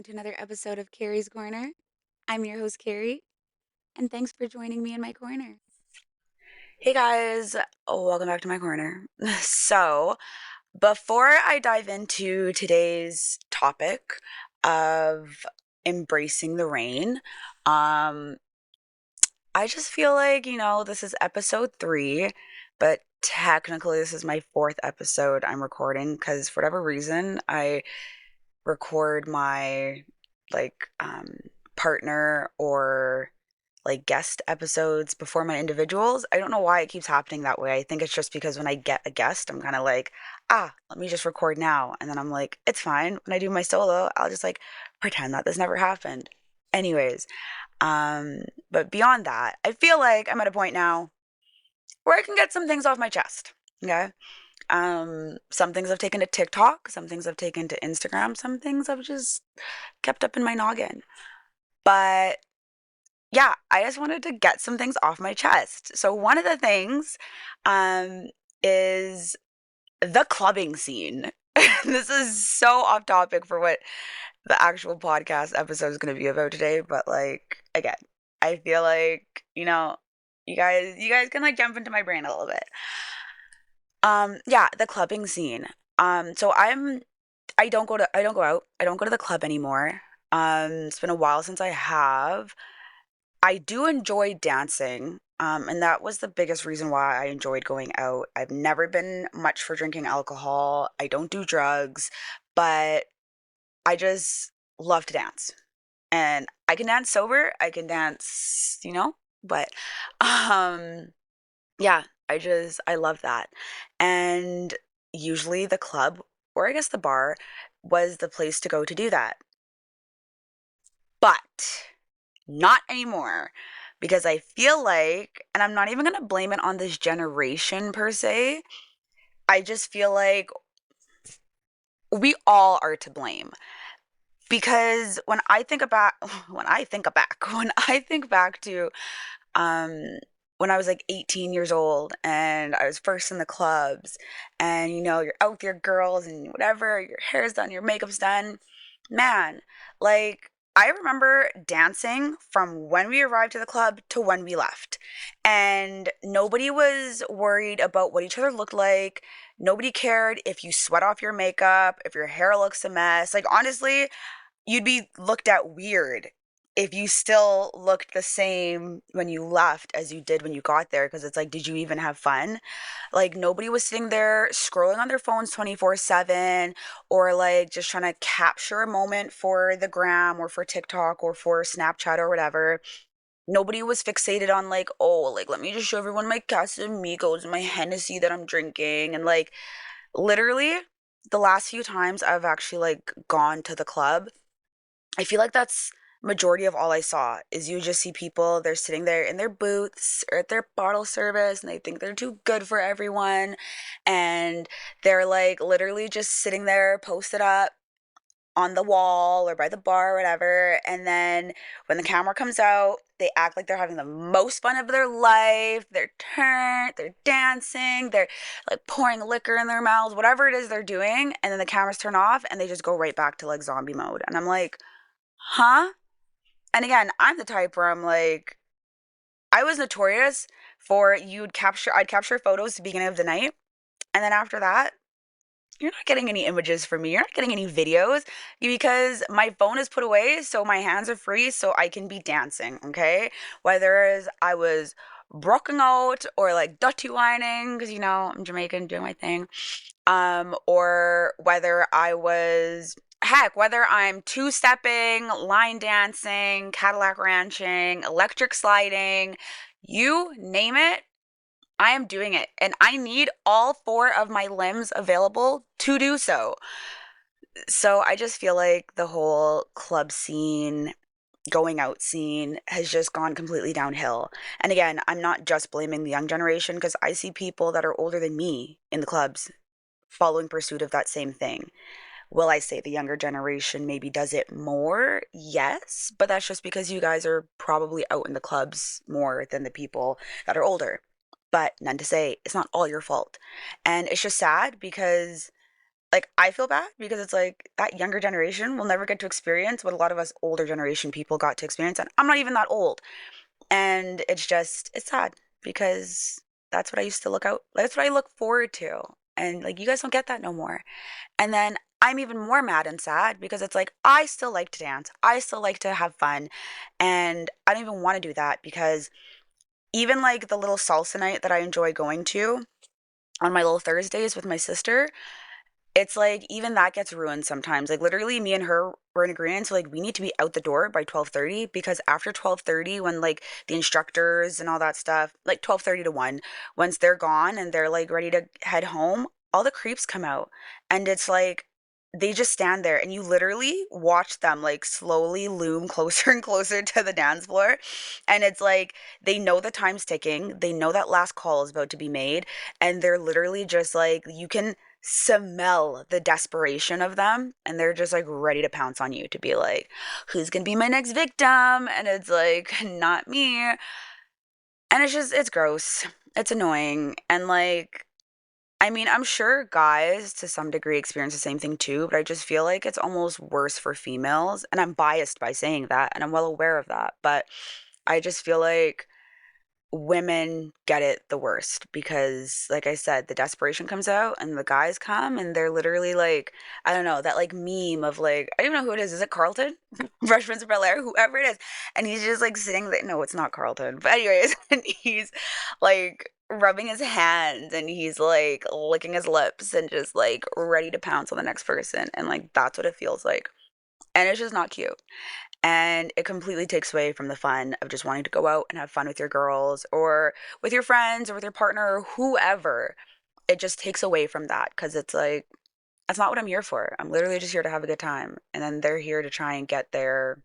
welcome to another episode of Carrie's Corner. I'm your host, Carrie, and thanks for joining me in my corner. Hey guys, welcome back to my corner. So, before I dive into today's topic of embracing the rain, um, I just feel like, this is episode 3, but technically this is my 4th episode I'm recording because for whatever reason, I record my partner or guest episodes before my individuals. I don't know why it keeps happening that way. I think it's just because when I get a guest, I'm kind of like, let me just record now. And then I'm like, it's fine. When I do my solo, I'll just pretend that this never happened. Anyways, but beyond that, I feel like I'm at a point now where I can get some things off my chest. Okay. Some things I've taken to TikTok, some things I've taken to Instagram, some things I've just kept up in my noggin. But yeah, I just wanted to get some things off my chest. So one of the things um is the clubbing scene. This is so off topic for what the actual podcast episode is going to be about today, but again, I feel like, you guys can jump into my brain a little bit. Yeah, the clubbing scene. So I don't go out. I don't go to the club anymore. It's been a while since I have. I do enjoy dancing, and that was the biggest reason why I enjoyed going out. I've never been much for drinking alcohol. I don't do drugs, but I just love to dance. And I can dance sober, I can dance, but um yeah, I love that. And usually the club, or I guess the bar, was the place to go to do that. But not anymore. Because I feel like, and I'm not even going to blame it on this generation per se, I just feel like we all are to blame. Because when I think back to um when I was 18 years old and I was first in the clubs, and you're out with your girls and whatever, your hair's done, your makeup's done, man, I remember dancing from when we arrived to the club to when we left. And nobody was worried about what each other looked like. Nobody cared if you sweat off your makeup, if your hair looks a mess. Honestly, you'd be looked at weird if you still looked the same when you left as you did when you got there, because it's did you even have fun? Nobody was sitting there scrolling on their phones 24/7, or just trying to capture a moment for the gram or for TikTok or for Snapchat or whatever. Nobody was fixated on oh, let me just show everyone my Casamigos and my Hennessy that I'm drinking. And literally the last few times I've actually gone to the club, I feel like that's majority of all I saw. Is you just see people, they're sitting there in their booths or at their bottle service, and they think they're too good for everyone, and they're literally just sitting there posted up on the wall or by the bar or whatever. And then when the camera comes out, they act like they're having the most fun of their life. They're turned, they're dancing, they're pouring liquor in their mouths, whatever it is they're doing. And then the cameras turn off and they just go right back to zombie mode. And I'm like, huh? And again, I'm the type where I'm I was notorious for I'd capture photos at the beginning of the night. And then after that, you're not getting any images from me. You're not getting any videos because my phone is put away. So my hands are free so I can be dancing. Okay. Whether as I was rocking out or dirty whining, because, I'm Jamaican doing my thing. Or whether I was, heck, whether I'm two-stepping, line dancing, Cadillac ranching, electric sliding, you name it, I am doing it. And I need all 4 of my limbs available to do so. So I just feel like the whole club scene, going out scene has just gone completely downhill. And again, I'm not just blaming the young generation, because I see people that are older than me in the clubs following pursuit of that same thing. Will I say the younger generation maybe does it more? Yes, but that's just because you guys are probably out in the clubs more than the people that are older. But none to say, it's not all your fault. And it's just sad because like I feel bad because it's like that younger generation will never get to experience what a lot of us older generation people got to experience. And I'm not even that old. And it's sad because that's what I used to look out. That's what I look forward to. And like you guys don't get that no more. And then I'm even more mad and sad because it's like I still like to dance. I still like to have fun. And I don't even want to do that because even like the little salsa night that I enjoy going to on my little Thursdays with my sister, it's like even that gets ruined sometimes. Like literally me and her were in agreement. So like we need to be out the door by 12:30 because after 12:30 when like the instructors and all that stuff, like 12:30 to 1, once they're gone and they're like ready to head home, all the creeps come out. And it's like they just stand there and you literally watch them like slowly loom closer and closer to the dance floor. And it's like they know the time's ticking. They know that last call is about to be made. And they're literally just like, you can smell the desperation of them. And they're just like ready to pounce on you to be like, who's going to be my next victim? And it's like, not me. And it's gross. It's annoying. And like, I mean, I'm sure guys to some degree experience the same thing too, but I just feel like it's almost worse for females. And I'm biased by saying that, and I'm well aware of that. But I just feel like women get it the worst because, like I said, the desperation comes out and the guys come and they're literally like, I don't know, that like meme of like, I don't even know who it is. Is it Carlton? Fresh Prince of Bel Air, whoever it is. And he's just like sitting there. No, it's not Carlton. But, anyways, and he's like, rubbing his hands and he's like licking his lips and just like ready to pounce on the next person. And like that's what it feels like. And it's just not cute. And it completely takes away from the fun of just wanting to go out and have fun with your girls or with your friends or with your partner or whoever. It just takes away from that because it's like, that's not what I'm here for. I'm literally just here to have a good time. And then they're here to try and get their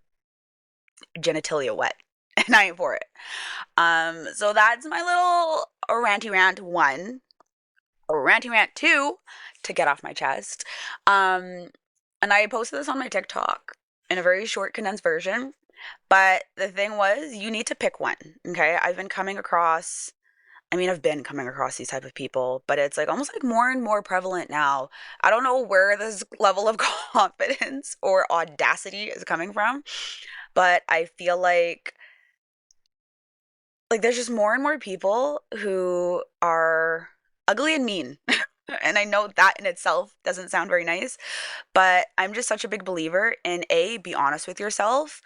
genitalia wet. And I ain't for it. So that's my little ranty rant one. Ranty rant two to get off my chest. Um, and I posted this on my TikTok in a very short, condensed version. But the thing was, you need to pick one. Okay, I've been coming across these type of people, but it's like almost like more and more prevalent now. I don't know where this level of confidence or audacity is coming from, but I feel like there's just more and more people who are ugly and mean. And I know that in itself doesn't sound very nice, but I'm just such a big believer in be honest with yourself.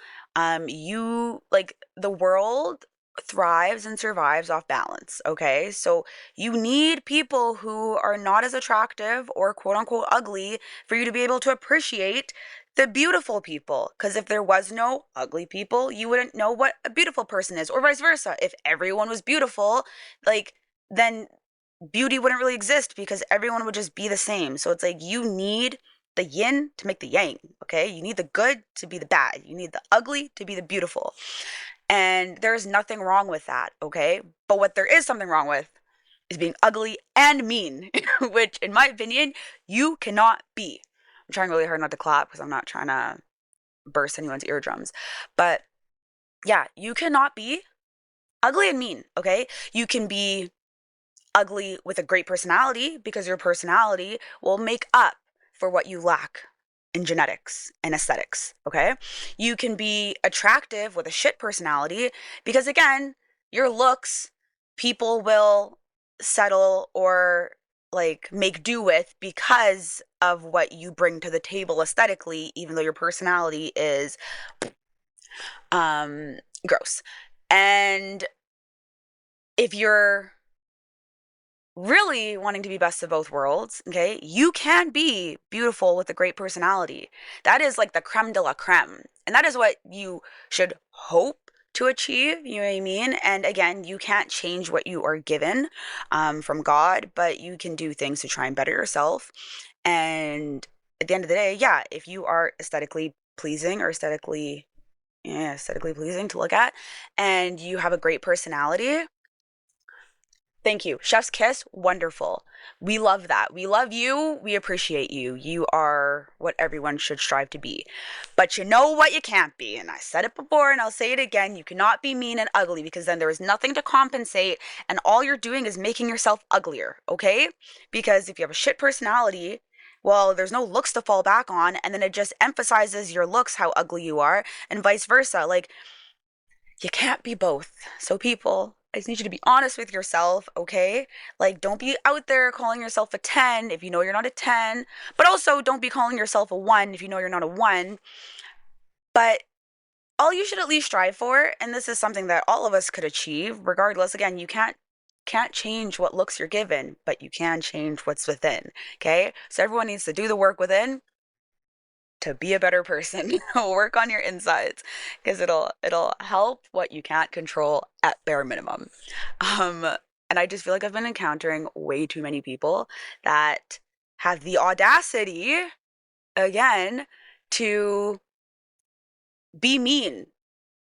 You like the world thrives and survives off balance, okay? So you need people who are not as attractive or quote unquote ugly for you to be able to appreciate the beautiful people. Because if there was no ugly people, you wouldn't know what a beautiful person is, or vice versa. If everyone was beautiful, like, then beauty wouldn't really exist because everyone would just be the same. So it's like you need the yin to make the yang, okay? You need the good to be the bad. You need the ugly to be the beautiful. And there's nothing wrong with that, okay? But what there is something wrong with is being ugly and mean, which in my opinion, you cannot be. I'm trying really hard not to clap because I'm not trying to burst anyone's eardrums. But yeah, you cannot be ugly and mean, okay? You can be ugly with a great personality because your personality will make up for what you lack in genetics and aesthetics, okay? You can be attractive with a shit personality because, again, your looks, people will settle or like make do with because of what you bring to the table aesthetically, even though your personality is um gross. And if you're really wanting to be best of both worlds, okay, you can be beautiful with a great personality. That is like the creme de la creme. And that is what you should hope to achieve, you know what I mean? And again, you can't change what you are given from God, but you can do things to try and better yourself. And at the end of the day, yeah, if you are aesthetically pleasing or aesthetically pleasing to look at, and you have a great personality, thank you. Chef's kiss, wonderful. We love that. We love you. We appreciate you. You are what everyone should strive to be. But you know what you can't be. And I said it before and I'll say it again. You cannot be mean and ugly because then there is nothing to compensate. And all you're doing is making yourself uglier, okay? Because if you have a shit personality well, there's no looks to fall back on, and then it just emphasizes your looks, how ugly you are, and vice versa. Like, you can't be both. So, people, I just need you to be honest with yourself, okay? Like, don't be out there calling yourself a 10 if you know you're not a 10, but also don't be calling yourself a 1 if you know you're not a 1. But all you should at least strive for, and this is something that all of us could achieve, regardless, again, you can't change what looks you're given, but you can change what's within. Okay? So everyone needs to do the work within to be a better person. Work on your insides because it'll help what you can't control at bare minimum. Um and I just feel like I've been encountering way too many people that have the audacity again to be mean,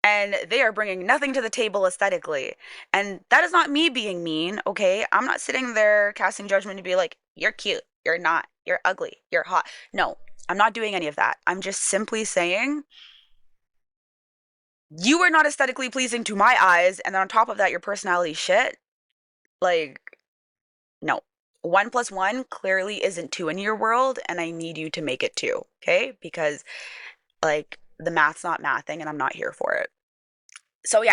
and they are bringing nothing to the table aesthetically. And that is not me being mean, okay? I'm not sitting there casting judgment to be like, you're cute, you're not, you're ugly, you're hot. No, I'm not doing any of that. I'm just simply saying, you are not aesthetically pleasing to my eyes, and then on top of that, your personality shit. Like, no. One plus one clearly isn't two in your world, and I need you to make it two, okay? Because, like, the math's not mathing, and I'm not here for it. So, yeah,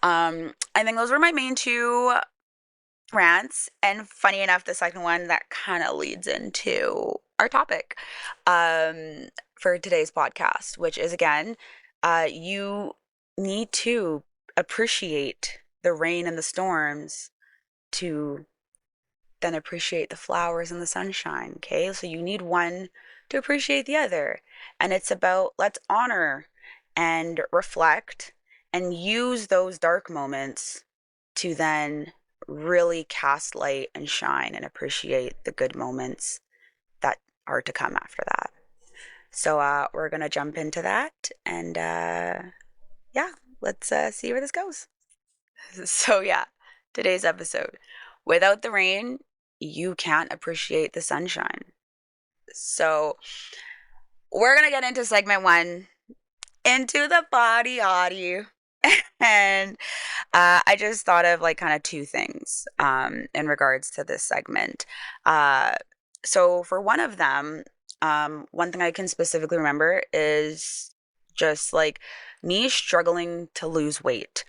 I think those were my main two rants. And funny enough, the second one that kind of leads into our topic for today's podcast, which is again, you need to appreciate the rain and the storms to then appreciate the flowers and the sunshine. Okay. So you need one to appreciate the other. And it's about let's honor and reflect and use those dark moments to then really cast light and shine and appreciate the good moments that are to come after that. So we're going to jump into that and yeah, let's see where this goes. So, yeah, today's episode. Without the rain, you can't appreciate the sunshine. So, we're going to get into segment one, into the body audio. And I just thought of like kind of two things in regards to this segment. Uh, so for one of them, one thing I can specifically remember is just like me struggling to lose weight.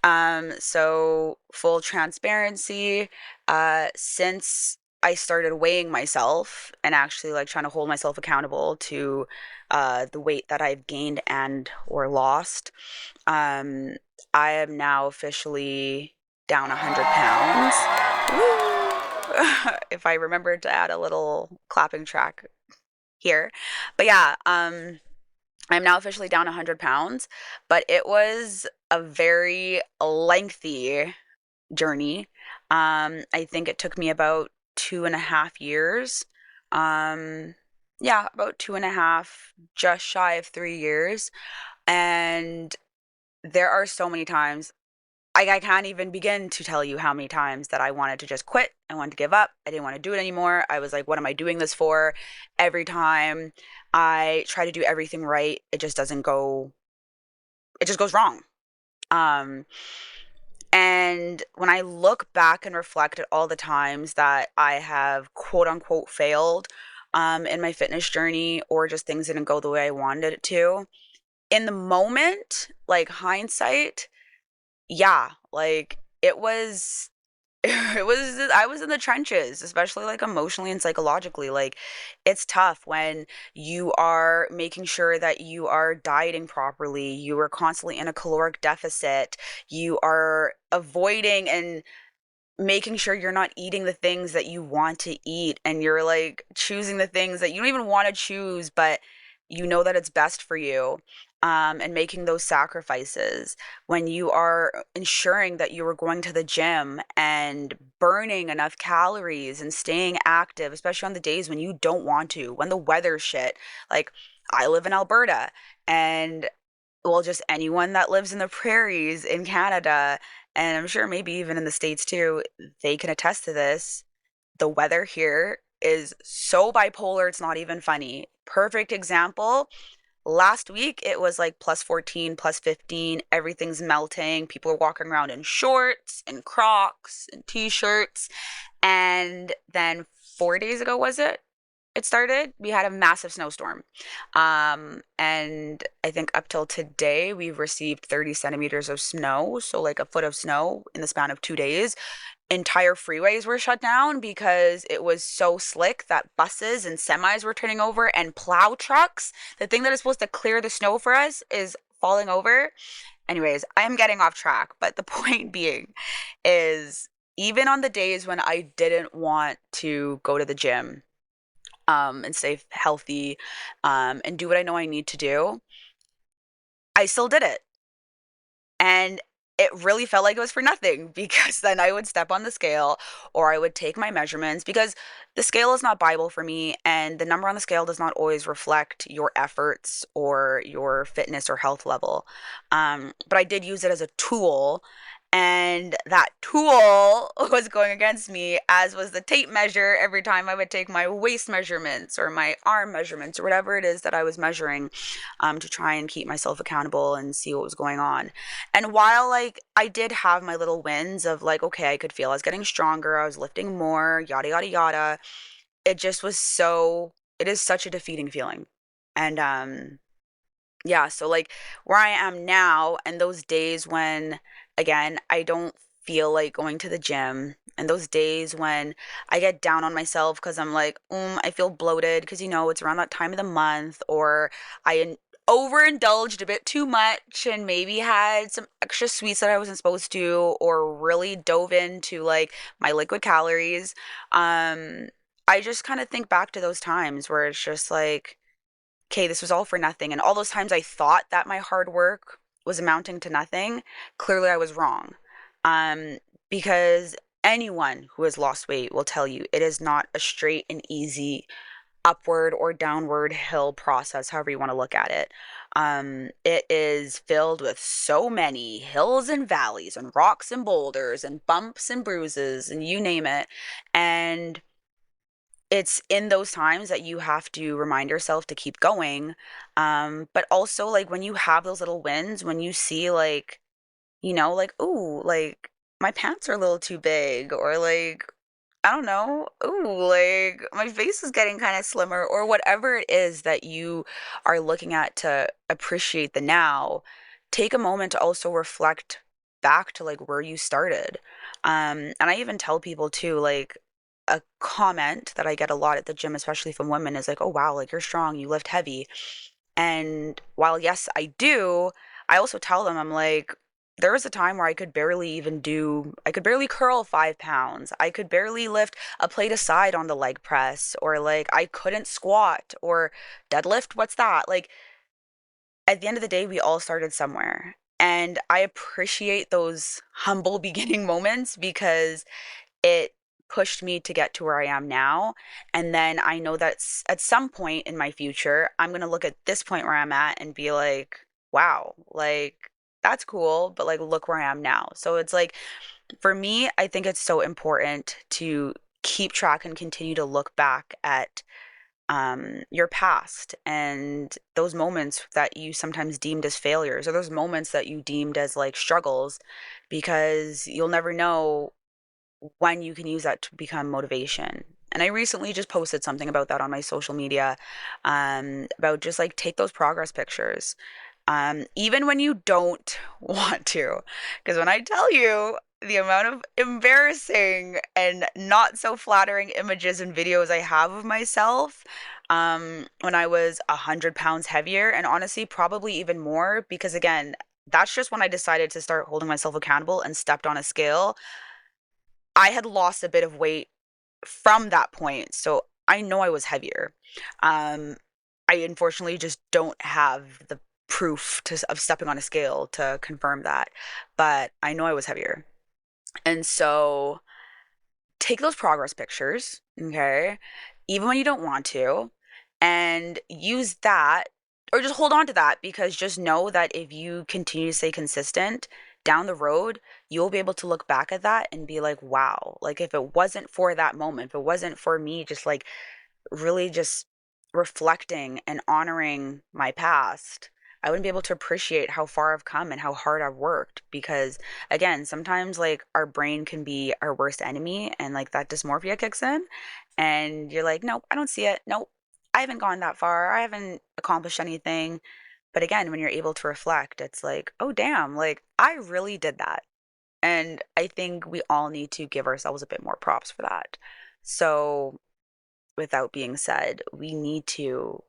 So full transparency, since I started weighing myself and actually like trying to hold myself accountable to the weight that I've gained and or lost. Um, I am now officially down 100 pounds. Woo! If I remember to add a little clapping track here. But yeah, I'm now officially down 100 pounds, but it was a very lengthy journey. I think it took me about 2.5 years. Yeah, about 2.5, just shy of 3 years. And there are so many times I can't even begin to tell you how many times that I wanted to just quit. I wanted to give up. I didn't want to do it anymore. I was like, what am I doing this for? Every time I try to do everything right, it just doesn't go, it just goes wrong. Um, and when I look back and reflect at all the times that I have quote unquote failed in my fitness journey or just things didn't go the way I wanted it to, in the moment, like hindsight, yeah, like it was it was I was in the trenches, especially like emotionally and psychologically. Like it's tough when you are making sure that you are dieting properly, you are constantly in a caloric deficit, you are avoiding and making sure you're not eating the things that you want to eat and you're like choosing the things that you don't even want to choose, but you know that it's best for you. And making those sacrifices when you are ensuring that you are going to the gym and burning enough calories and staying active, especially on the days when you don't want to, when the weather's shit. Like, I live in Alberta, and well, just anyone that lives in the prairies in Canada, and I'm sure maybe even in the States too, they can attest to this. The weather here is so bipolar, it's not even funny. Perfect example. Last week, it was like plus 14, plus 15. Everything's melting. People are walking around in shorts and Crocs and t shirts. And then 4 days ago, was it? it started, we had a massive snowstorm. And I think up till today, we've received 30 centimeters of snow. So, like a foot of snow in the span of 2 days. Entire freeways were shut down because it was so slick that buses and semis were turning over and plow trucks, the thing that is supposed to clear the snow for us, is falling over. Anyways, I am getting off track, but the point being is even on the days when I didn't want to go to the gym, and stay healthy, and do what I know I need to do, I still did it. And it really felt like it was for nothing because then I would step on the scale or I would take my measurements because the scale is not Bible for me. And the number on the scale does not always reflect your efforts or your fitness or health level. But I did use it as a tool. And that tool was going against me, as was the tape measure every time I would take my waist measurements or my arm measurements or whatever it is that I was measuring, to try and keep myself accountable and see what was going on. And while like I did have my little wins of like, okay, I could feel I was getting stronger, I was lifting more, yada yada yada, it just was it is such a defeating feeling. And yeah, so like where I am now and those days when again I don't feel like going to the gym, and those days when I get down on myself because I'm like, I feel bloated because it's around that time of the month, or overindulged a bit too much and maybe had some extra sweets that I wasn't supposed to, or really dove into like my liquid calories. Um, I just kind of think back to those times where it's just like, okay, this was all for nothing. And all those times I thought that my hard work was amounting to nothing, clearly I was wrong. Um, because anyone who has lost weight will tell you it is not a straight and easy upward or downward hill process, however you want to look at it. It is filled with so many hills and valleys and rocks and boulders and bumps and bruises and you name it. And it's in those times that you have to remind yourself to keep going. But also like when you have those little wins, when you see like, like, ooh, like my pants are a little too big, or like, I don't know, ooh, like my face is getting kind of slimmer, or whatever it is that you are looking at to appreciate the now, take a moment to also reflect back to like where you started. And I even tell people too, like, a comment that I get a lot at the gym, especially from women, is like, oh, wow, like you're strong, you lift heavy. And while, yes, I do, I also tell them, I'm like, there was a time where I could barely curl 5 pounds. I could barely lift a plate aside on the leg press, or like I couldn't squat or deadlift. What's that? Like at the end of the day, we all started somewhere. And I appreciate those humble beginning moments because it pushed me to get to where I am now. And then I know that at some point in my future, I'm going to look at this point where I'm at and be like, wow, like that's cool, but like look where I am now. So it's like, for me, I think it's so important to keep track and continue to look back at your past and those moments that you sometimes deemed as failures, or those moments that you deemed as like struggles, because you'll never know when you can use that to become motivation. And I recently just posted something about that on my social media, about just like take those progress pictures, even when you don't want to. Because when I tell you the amount of embarrassing and not so flattering images and videos I have of myself, when I was 100 pounds heavier, and honestly, probably even more, because again, that's just when I decided to start holding myself accountable and stepped on a scale. I had lost a bit of weight from that point, so I know I was heavier. Um, I unfortunately just don't have the proof of stepping on a scale to confirm that, but I know I was heavier. And so take those progress pictures, okay, even when you don't want to, and use that, or just hold on to that, because just know that if you continue to stay consistent down the road, you'll be able to look back at that and be like, wow, like if it wasn't for that moment, if it wasn't for me just like really just reflecting and honoring my past, I wouldn't be able to appreciate how far I've come and how hard I've worked because again, sometimes like our brain can be our worst enemy and like that dysmorphia kicks in and you're like, nope, I don't see it. Nope. I haven't gone that far. I haven't accomplished anything. But again, when you're able to reflect, it's like, oh damn, like I really did that. And I think we all need to give ourselves a bit more props for that. So, without being said, we need to,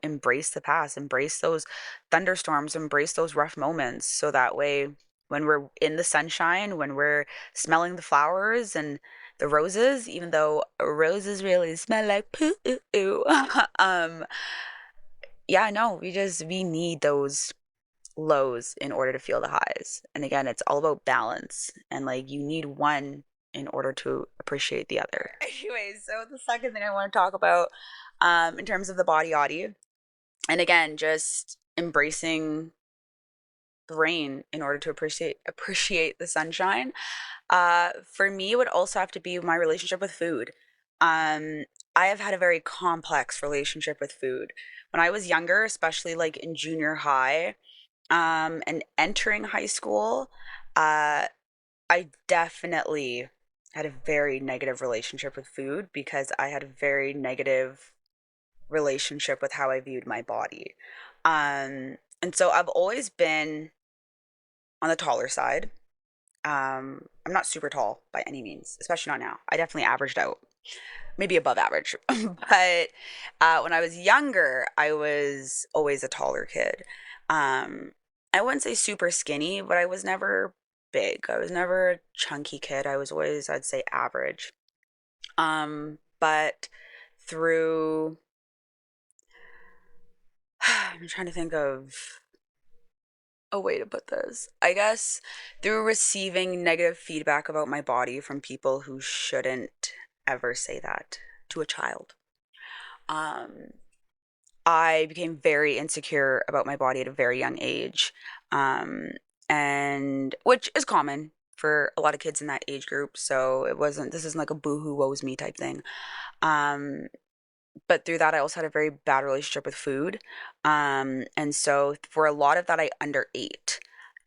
embrace the past, embrace those thunderstorms, embrace those rough moments. So that way, when we're in the sunshine, when we're smelling the flowers and the roses, even though roses really smell like poo, yeah, no, we need those lows in order to feel the highs. And again, it's all about balance. And like you need one in order to appreciate the other. Anyways, so the second thing I want to talk about in terms of the body oddity, and again, just embracing the rain in order to appreciate the sunshine. For me, it would also have to be my relationship with food. Um, I have had a very complex relationship with food. When I was younger, especially like in junior high, and entering high school, uh, I definitely had a very negative relationship with food because I had a very negative relationship with how I viewed my body. And so I've always been on the taller side. I'm not super tall by any means, especially not now. I definitely averaged out, maybe above average. But when I was younger, I was always a taller kid. Um, I wouldn't say super skinny, but I was never big. I was never a chunky kid. I was always, I'd say, average. But through, I'm trying to think of a way to put this. I guess through receiving negative feedback about my body from people who shouldn't ever say that to a child. Um, I became very insecure about my body at a very young age. Um, and which is common for a lot of kids in that age group. So this isn't like a boohoo woes me type thing. Um, but through that, I also had a very bad relationship with food. And so for a lot of that, I underate.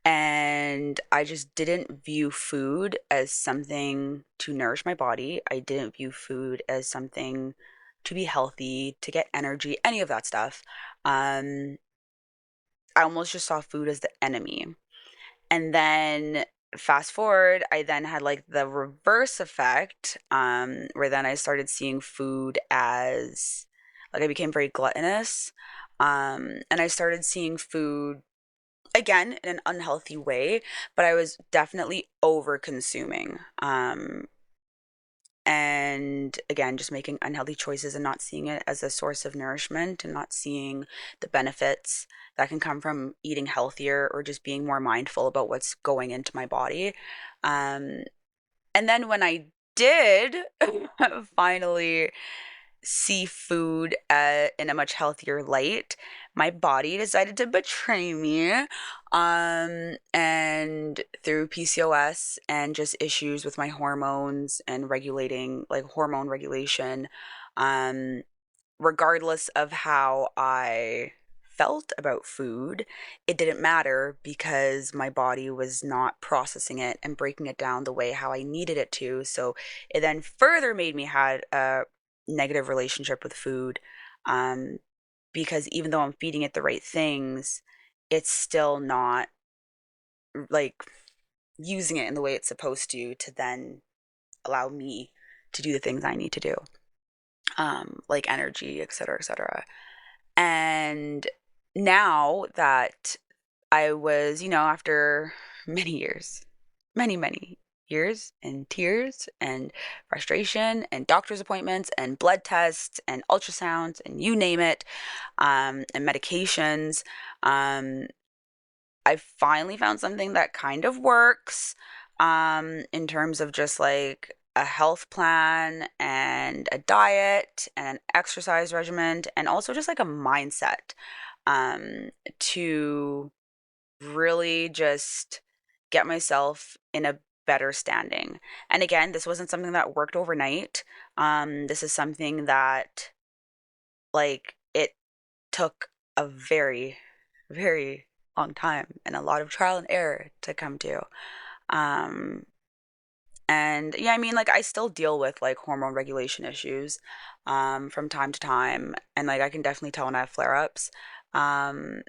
And I just didn't view food as something to nourish my body. I didn't view food as something to be healthy, to get energy, any of that stuff. Um, I almost just saw food as the enemy. And then fast forward, I then had like the reverse effect, where then I started seeing food as like I became very gluttonous. And I started seeing food again in an unhealthy way, but I was definitely over consuming. And again, just making unhealthy choices and not seeing it as a source of nourishment and not seeing the benefits that can come from eating healthier or just being more mindful about what's going into my body. Um, and then when I did finally see food in a much healthier light, my body decided to betray me. And through PCOS and just issues with my hormones and regulating, like hormone regulation, um, regardless of how I felt about food, it didn't matter because my body was not processing it and breaking it down the way how I needed it to. So it then further made me had a negative relationship with food, um, because even though I'm feeding it the right things, it's still not like using it in the way it's supposed to then allow me to do the things I need to do, like energy, et cetera, et cetera. And now that I was, after many years, many years and tears and frustration and doctor's appointments and blood tests and ultrasounds and you name it, and medications, um, I finally found something that kind of works, in terms of just like a health plan and a diet and an exercise regimen and also just like a mindset, to really just get myself in a better standing. And again, this wasn't something that worked overnight. This is something that like it took a very a very long time and a lot of trial and error to come to. Um, and yeah, I mean, like I still deal with like hormone regulation issues from time to time, and like I can definitely tell when I have flare ups. Um,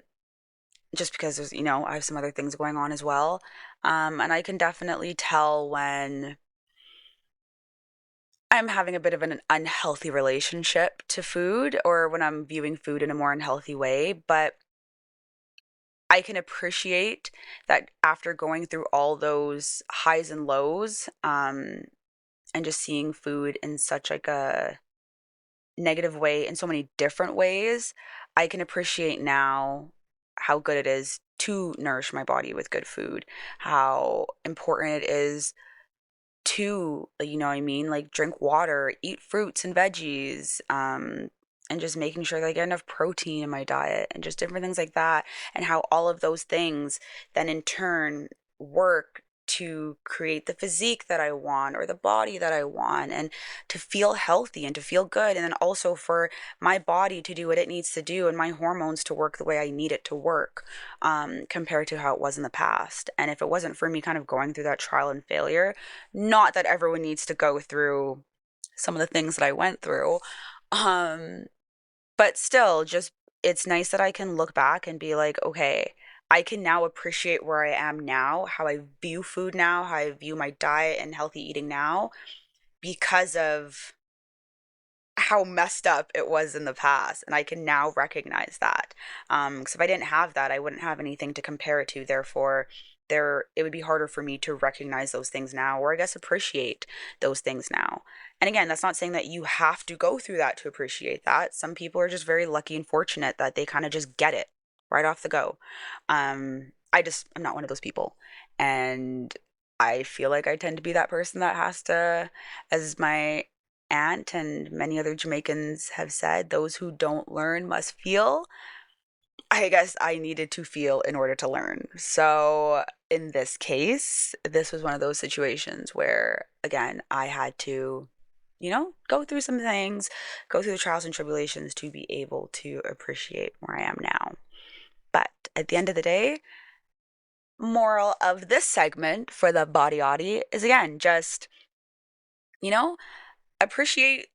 just because there's, I have some other things going on as well. And I can definitely tell when I'm having a bit of an unhealthy relationship to food or when I'm viewing food in a more unhealthy way. But I can appreciate that after going through all those highs and lows, and just seeing food in such like a negative way in so many different ways, I can appreciate now how good it is to nourish my body with good food, how important it is to, you know what I mean, like drink water, eat fruits and veggies, and just making sure that I get enough protein in my diet and just different things like that, and how all of those things then in turn work to create the physique that I want or the body that I want and to feel healthy and to feel good, and then also for my body to do what it needs to do and my hormones to work the way I need it to work, compared to how it was in the past. And if it wasn't for me kind of going through that trial and failure, not that everyone needs to go through some of the things that I went through. Um, but still, just it's nice that I can look back and be like, okay, I can now appreciate where I am now, how I view food now, how I view my diet and healthy eating now because of how messed up it was in the past, and I can now recognize that. Because if I didn't have that, I wouldn't have anything to compare it to. Therefore, it would be harder for me to recognize those things now, or I guess appreciate those things now. And again, that's not saying that you have to go through that to appreciate that. Some people are just very lucky and fortunate that they kind of just get it right off the go. I'm not one of those people, and I feel like I tend to be that person that has to, as my aunt and many other Jamaicans have said, those who don't learn must feel. I guess I needed to feel in order to learn. So in this case, this was one of those situations where, again, I had to, go through some things, go through the trials and tribulations to be able to appreciate where I am now. But at the end of the day, moral of this segment for the body audie is again just, you know, appreciate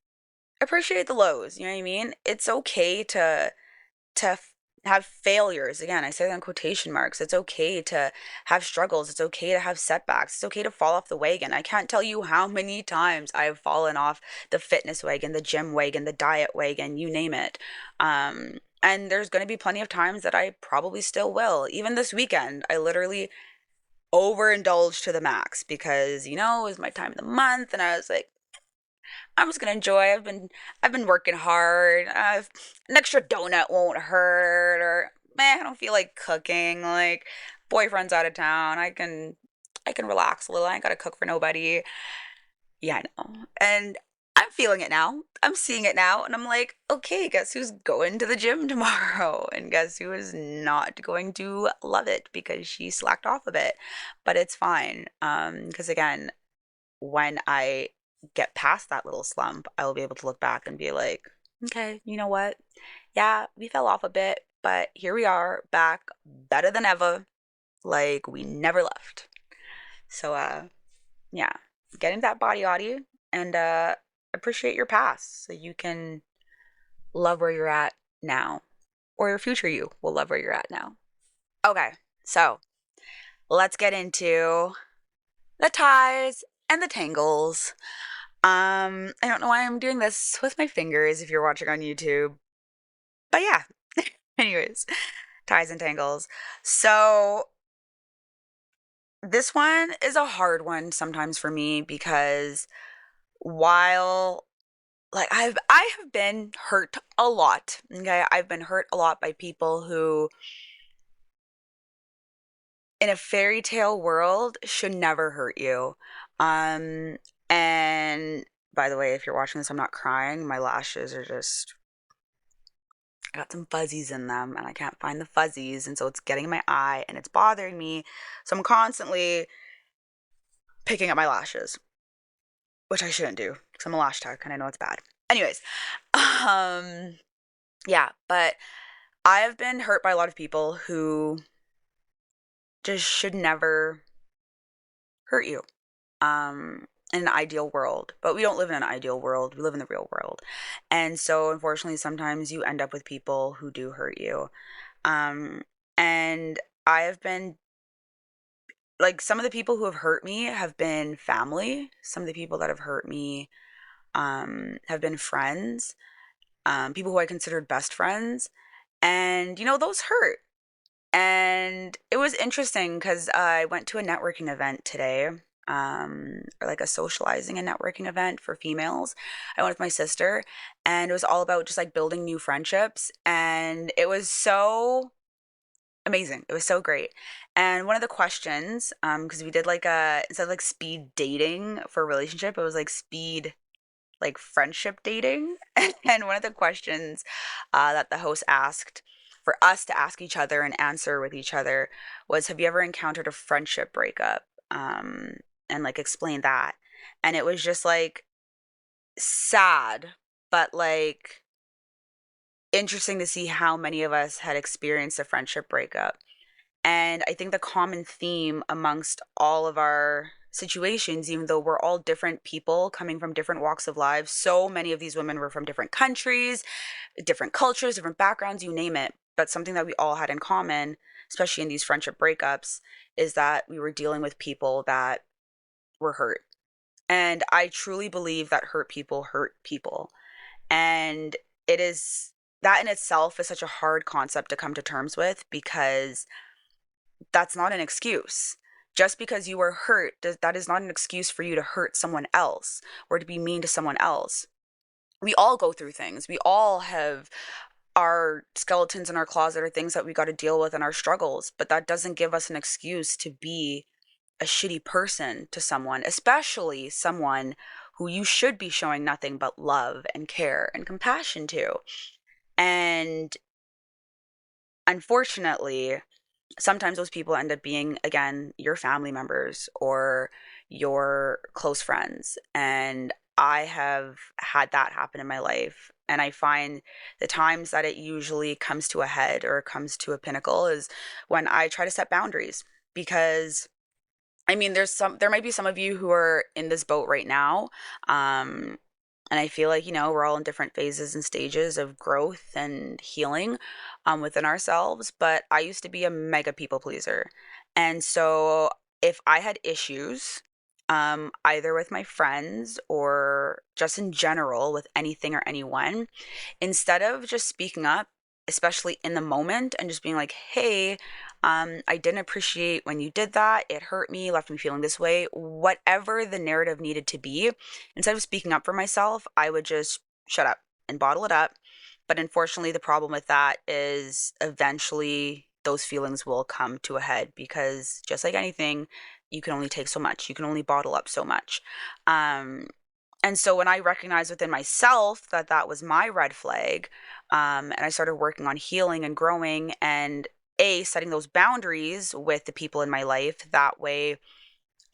appreciate the lows. You know what I mean? It's okay to have failures. Again, I say that in quotation marks. It's okay to have struggles. It's okay to have setbacks. It's okay to fall off the wagon. I can't tell you how many times I've fallen off the fitness wagon, the gym wagon, the diet wagon, you name it. And there's going to be plenty of times that I probably still will. Even this weekend, I literally overindulged to the max because, it was my time of the month and I was like, I'm just gonna enjoy. I've been working hard. An extra donut won't hurt, or man, I don't feel like cooking. Like boyfriend's out of town. I can relax a little. I ain't gotta cook for nobody. Yeah, I know. And I'm feeling it now. I'm seeing it now, and I'm like, okay, guess who's going to the gym tomorrow? And guess who is not going to love it because she slacked off a bit. But it's fine. Because again, when I get past that little slump, I will be able to look back and be like, okay, you know what? Yeah, we fell off a bit, but here we are back better than ever, like we never left. So yeah, get into that body audio and appreciate your past so you can love where you're at now. Or your future you will love where you're at now. Okay, so let's get into the ties and the tangles. I don't know why I'm doing this with my fingers if you're watching on YouTube. But yeah. Anyways, ties and tangles. So this one is a hard one sometimes for me because while like I have been hurt a lot. Okay. I've been hurt a lot by people who in a fairy tale world should never hurt you. Um and by the way, if you're watching this, I'm not crying. My lashes are just I got some fuzzies in them and I can't find the fuzzies. And so it's getting in my eye and it's bothering me. So I'm constantly picking at my lashes, which I shouldn't do because I'm a lash tech and I know it's bad. Anyways, um, yeah, but I have been hurt by a lot of people who just should never hurt you. In an ideal world, but we don't live in an ideal world. We live in the real world. And so unfortunately sometimes you end up with people who do hurt you. Um and I have been like some of the people who have hurt me have been family. Some of the people that have hurt me have been friends, people who I considered best friends. And those hurt. And it was interesting because I went to a networking event today, or like a socializing and networking event for females. I went with my sister, and it was all about just like building new friendships. And it was so amazing. It was so great. And one of the questions, because we did like instead of like speed dating for a relationship, it was like speed like friendship dating. And one of the questions that the host asked for us to ask each other and answer with each other was, have you ever encountered a friendship breakup? And like explain that. And it was just like sad, but like interesting to see how many of us had experienced a friendship breakup. And I think the common theme amongst all of our situations, even though we're all different people coming from different walks of life, so many of these women were from different countries, different cultures, different backgrounds, you name it. But something that we all had in common, especially in these friendship breakups, is that we were dealing with people that were hurt. And I truly believe that hurt people hurt people. And it is that in itself is such a hard concept to come to terms with because that's not an excuse. Just because you were hurt, that is not an excuse for you to hurt someone else or to be mean to someone else. We all go through things. We all have our skeletons in our closet or things that we got to deal with and our struggles, but that doesn't give us an excuse to be a shitty person to someone, especially someone who you should be showing nothing but love and care and compassion to. And unfortunately, sometimes those people end up being, again, your family members or your close friends. And I have had that happen in my life. And I find the times that it usually comes to a head or comes to a pinnacle is when I try to set boundaries. Because I mean, there might be some of you who are in this boat right now. Um, and I feel like, we're all in different phases and stages of growth and healing within ourselves. But I used to be a mega people pleaser. And so if I had issues, either with my friends or just in general with anything or anyone, instead of just speaking up, especially in the moment, and just being like, hey, I didn't appreciate when you did that. It hurt me, left me feeling this way. Whatever the narrative needed to be, instead of speaking up for myself, I would just shut up and bottle it up. But unfortunately, the problem with that is eventually those feelings will come to a head because just like anything, you can only take so much. You can only bottle up so much. Um, and so when I recognized within myself that that was my red flag, and I started working on healing and growing and setting those boundaries with the people in my life, that way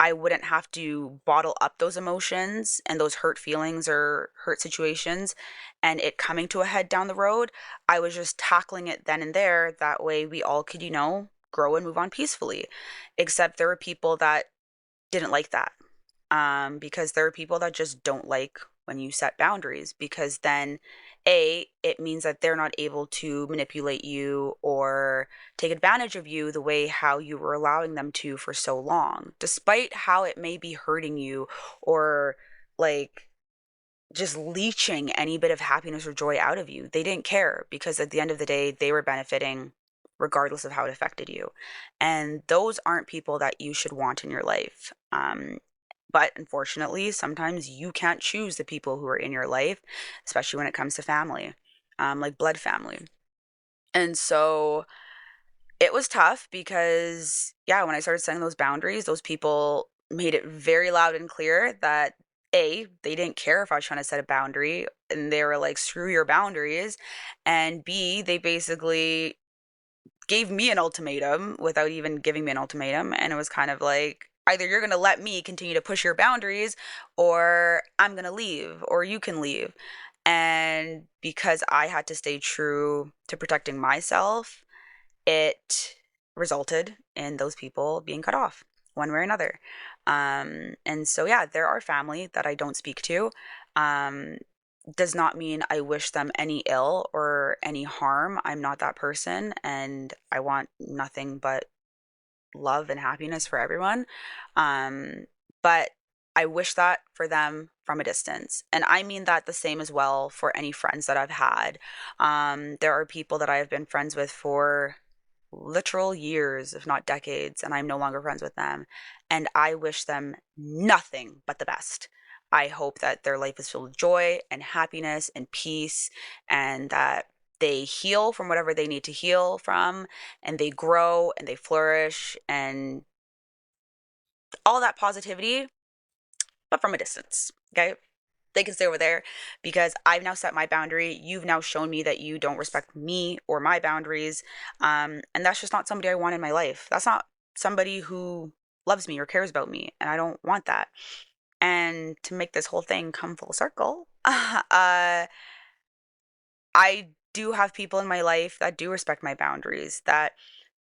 I wouldn't have to bottle up those emotions and those hurt feelings or hurt situations and it coming to a head down the road. I was just tackling it then and there. That way we all could, grow and move on peacefully. Except there were people that didn't like that, because there are people that just don't like when you set boundaries because then it means that they're not able to manipulate you or take advantage of you the way how you were allowing them to for so long, despite how it may be hurting you or like just leeching any bit of happiness or joy out of you. They didn't care because at the end of the day, they were benefiting regardless of how it affected you. And those aren't people that you should want in your life. But unfortunately, sometimes you can't choose the people who are in your life, especially when it comes to family, like blood family. And so it was tough because, yeah, when I started setting those boundaries, those people made it very loud and clear that they didn't care if I was trying to set a boundary and they were like, screw your boundaries. And B, they basically gave me an ultimatum without even giving me an ultimatum. And it was kind of like, either you're going to let me continue to push your boundaries or I'm going to leave or you can leave. And because I had to stay true to protecting myself, it resulted in those people being cut off one way or another. And so, yeah, there are family that I don't speak to. Um, does not mean I wish them any ill or any harm. I'm not that person, and I want nothing but love and happiness for everyone. Um, but I wish that for them from a distance. And I mean that the same as well for any friends that I've had. There are people that I have been friends with for literal years, if not decades, and I'm no longer friends with them. And I wish them nothing but the best. I hope that their life is filled with joy and happiness and peace, and that they heal from whatever they need to heal from, and they grow and they flourish and all that positivity, but from a distance. Okay. They can stay over there because I've now set my boundary. You've now shown me that you don't respect me or my boundaries. And that's just not somebody I want in my life. That's not somebody who loves me or cares about me. And I don't want that. And to make this whole thing come full circle, I do have people in my life that do respect my boundaries, that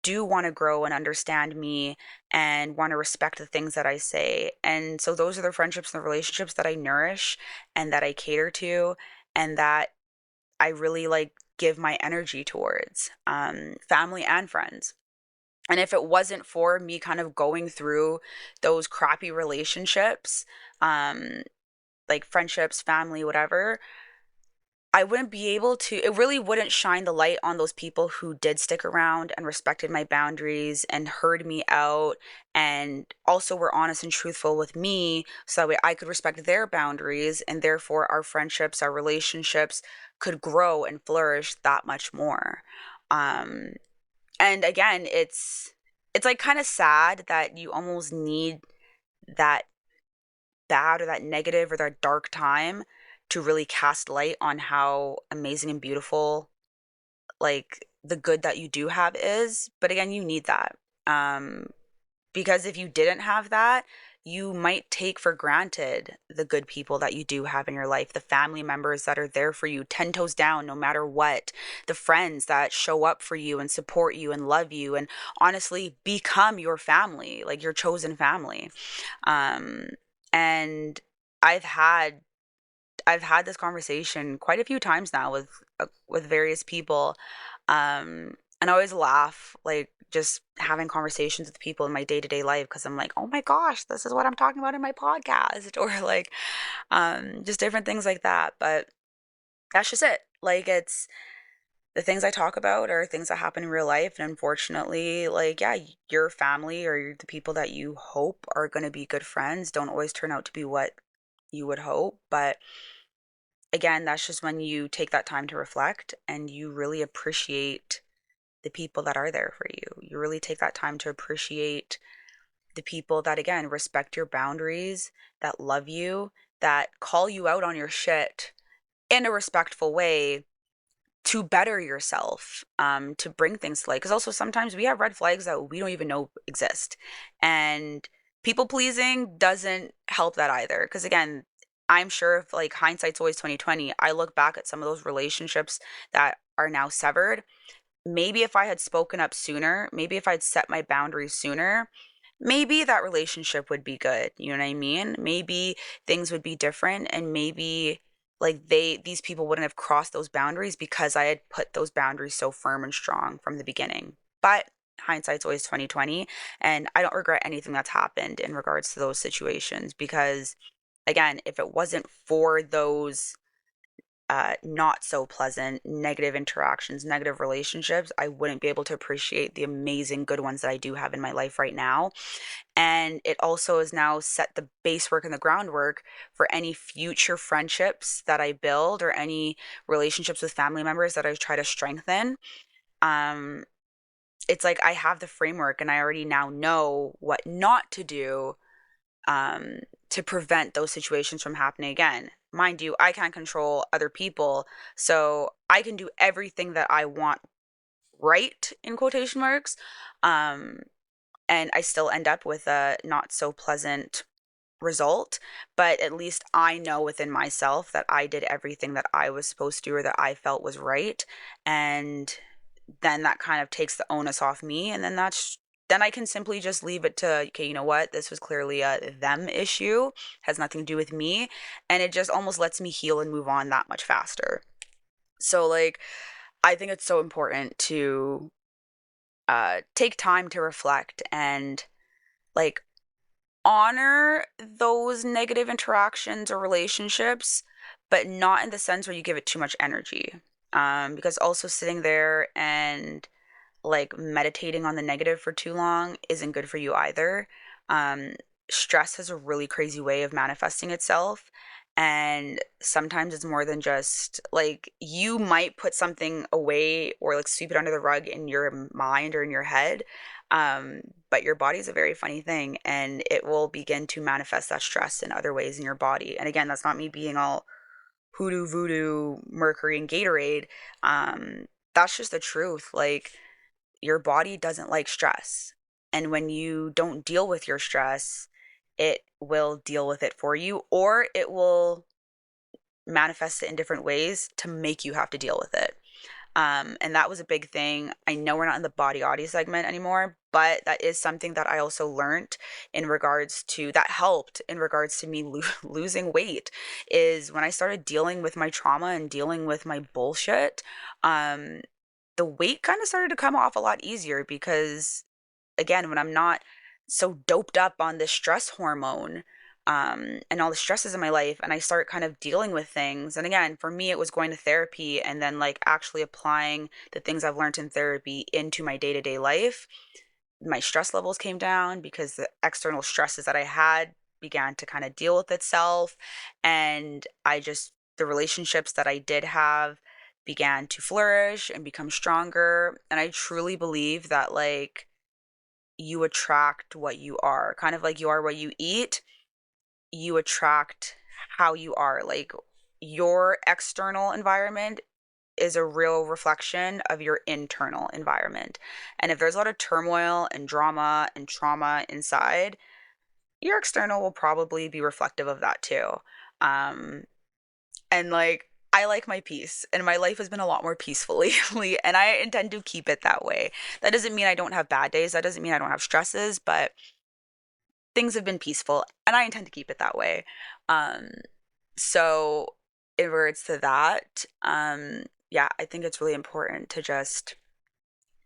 do want to grow and understand me and want to respect the things that I say. And so those are the friendships and the relationships that I nourish and that I cater to and that I really like give my energy towards, family and friends. And if it wasn't for me kind of going through those crappy relationships, um, like friendships, family, whatever, I wouldn't be able to, it really wouldn't shine the light on those people who did stick around and respected my boundaries and heard me out and also were honest and truthful with me so that way I could respect their boundaries and therefore our friendships, our relationships could grow and flourish that much more. Um, and again, it's like kind of sad that you almost need that bad or that negative or that dark time to really cast light on how amazing and beautiful like the good that you do have is. But again, you need that. Um, because if you didn't have that, you might take for granted the good people that you do have in your life, the family members that are there for you 10 toes down no matter what, the friends that show up for you and support you and love you and honestly become your family, like your chosen family. Um, and I've had I've had this conversation quite a few times now with various people, and I always laugh like just having conversations with people in my day to day life because I'm like, oh my gosh, this is what I'm talking about in my podcast, or like, just different things like that. But that's just it. Like it's the things I talk about are things that happen in real life, and unfortunately, like yeah, your family or the people that you hope are going to be good friends don't always turn out to be what you would hope, but again, that's just when you take that time to reflect and you really appreciate the people that are there for you. You really take that time to appreciate the people that, again, respect your boundaries, that love you, that call you out on your shit in a respectful way to better yourself, to bring things to light. Because also sometimes we have red flags that we don't even know exist. And people pleasing doesn't help that either. Because again, I'm sure if like hindsight's always 2020, I look back at some of those relationships that are now severed. Maybe if I had spoken up sooner, maybe if I'd set my boundaries sooner, maybe that relationship would be good. You know what I mean? Maybe things would be different and maybe like these people wouldn't have crossed those boundaries because I had put those boundaries so firm and strong from the beginning. But hindsight's always 2020 and I don't regret anything that's happened in regards to those situations because again, if it wasn't for those not so pleasant, negative interactions, negative relationships, I wouldn't be able to appreciate the amazing good ones that I do have in my life right now. And it also has now set the base work and the groundwork for any future friendships that I build or any relationships with family members that I try to strengthen. Um, it's like I have the framework and I already now know what not to do, to prevent those situations from happening again. Mind you, I can't control other people, so I can do everything that I want right in quotation marks, um, and I still end up with a not so pleasant result, but at least I know within myself that I did everything that I was supposed to or that I felt was right. And then that kind of takes the onus off me. And then I can simply just leave it to, okay, you know what? This was clearly a them issue, has nothing to do with me. And it just almost lets me heal and move on that much faster. So, like, I think it's so important to take time to reflect and, like, honor those negative interactions or relationships, but not in the sense where you give it too much energy. Because also sitting there and like meditating on the negative for too long isn't good for you either. Um, Stress has a really crazy way of manifesting itself. And sometimes it's more than just like you might put something away or like sweep it under the rug in your mind or in your head. Um, but your body is a very funny thing and it will begin to manifest that stress in other ways in your body. And again, that's not me being all hoodoo, voodoo, Mercury, and Gatorade. That's just the truth. Like, your body doesn't like stress. And when you don't deal with your stress, it will deal with it for you, or it will manifest it in different ways to make you have to deal with it. And that was a big thing. I know we're not in the body audio segment anymore, but that is something that I also learned in regards to that helped in regards to me losing weight is when I started dealing with my trauma and dealing with my bullshit. Um, the weight kind of started to come off a lot easier because again, when I'm not so doped up on this stress hormone, and all the stresses in my life, and I start kind of dealing with things. And again, for me, it was going to therapy and then like actually applying the things I've learned in therapy into my day to day life. My stress levels came down because the external stresses that I had began to kind of deal with itself. And the relationships that I did have began to flourish and become stronger. And I truly believe that, like, you attract what you are. Kind of like you are what you eat, you attract how you are. Like your external environment is a real reflection of your internal environment. And if there's a lot of turmoil and drama and trauma inside, your external will probably be reflective of that too. Um, and like, I like my peace, and my life has been a lot more peaceful lately, and I intend to keep it that way. That doesn't mean I don't have bad days. That doesn't mean I don't have stresses, but things have been peaceful, and I intend to keep it that way. Um, so in regards to that, yeah, I think it's really important to just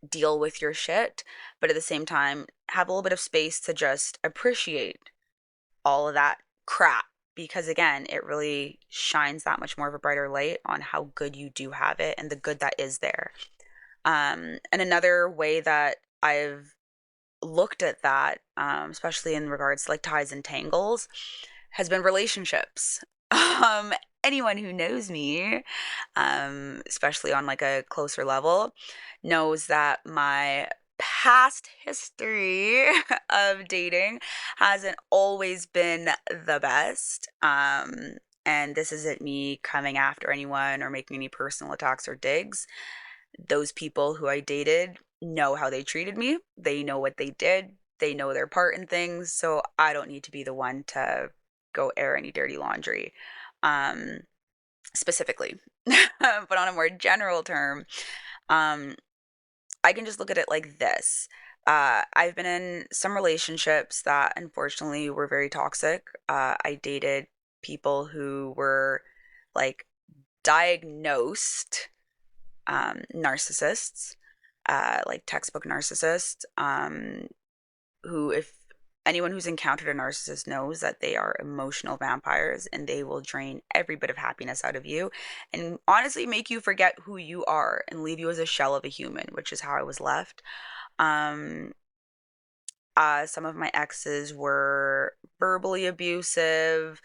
deal with your shit, but at the same time, have a little bit of space to just appreciate all of that crap because again, it really shines that much more of a brighter light on how good you do have it and the good that is there. And another way that I've looked at that, especially in regards to like ties and tangles, has been relationships. Um, Anyone who knows me, especially on like a closer level, knows that my past history of dating hasn't always been the best. And this isn't me coming after anyone or making any personal attacks or digs. Those people who I dated know how they treated me. They know what they did. They know their part in things. So I don't need to be the one to go air any dirty laundry, um, specifically. But on a more general term, um, I can just look at it like this. I've been in some relationships that unfortunately were very toxic. I dated people who were like diagnosed narcissists, like textbook narcissists, who, if anyone who's encountered a narcissist knows that they are emotional vampires and they will drain every bit of happiness out of you and honestly make you forget who you are and leave you as a shell of a human, which is how I was left. Um, some of my exes were verbally abusive,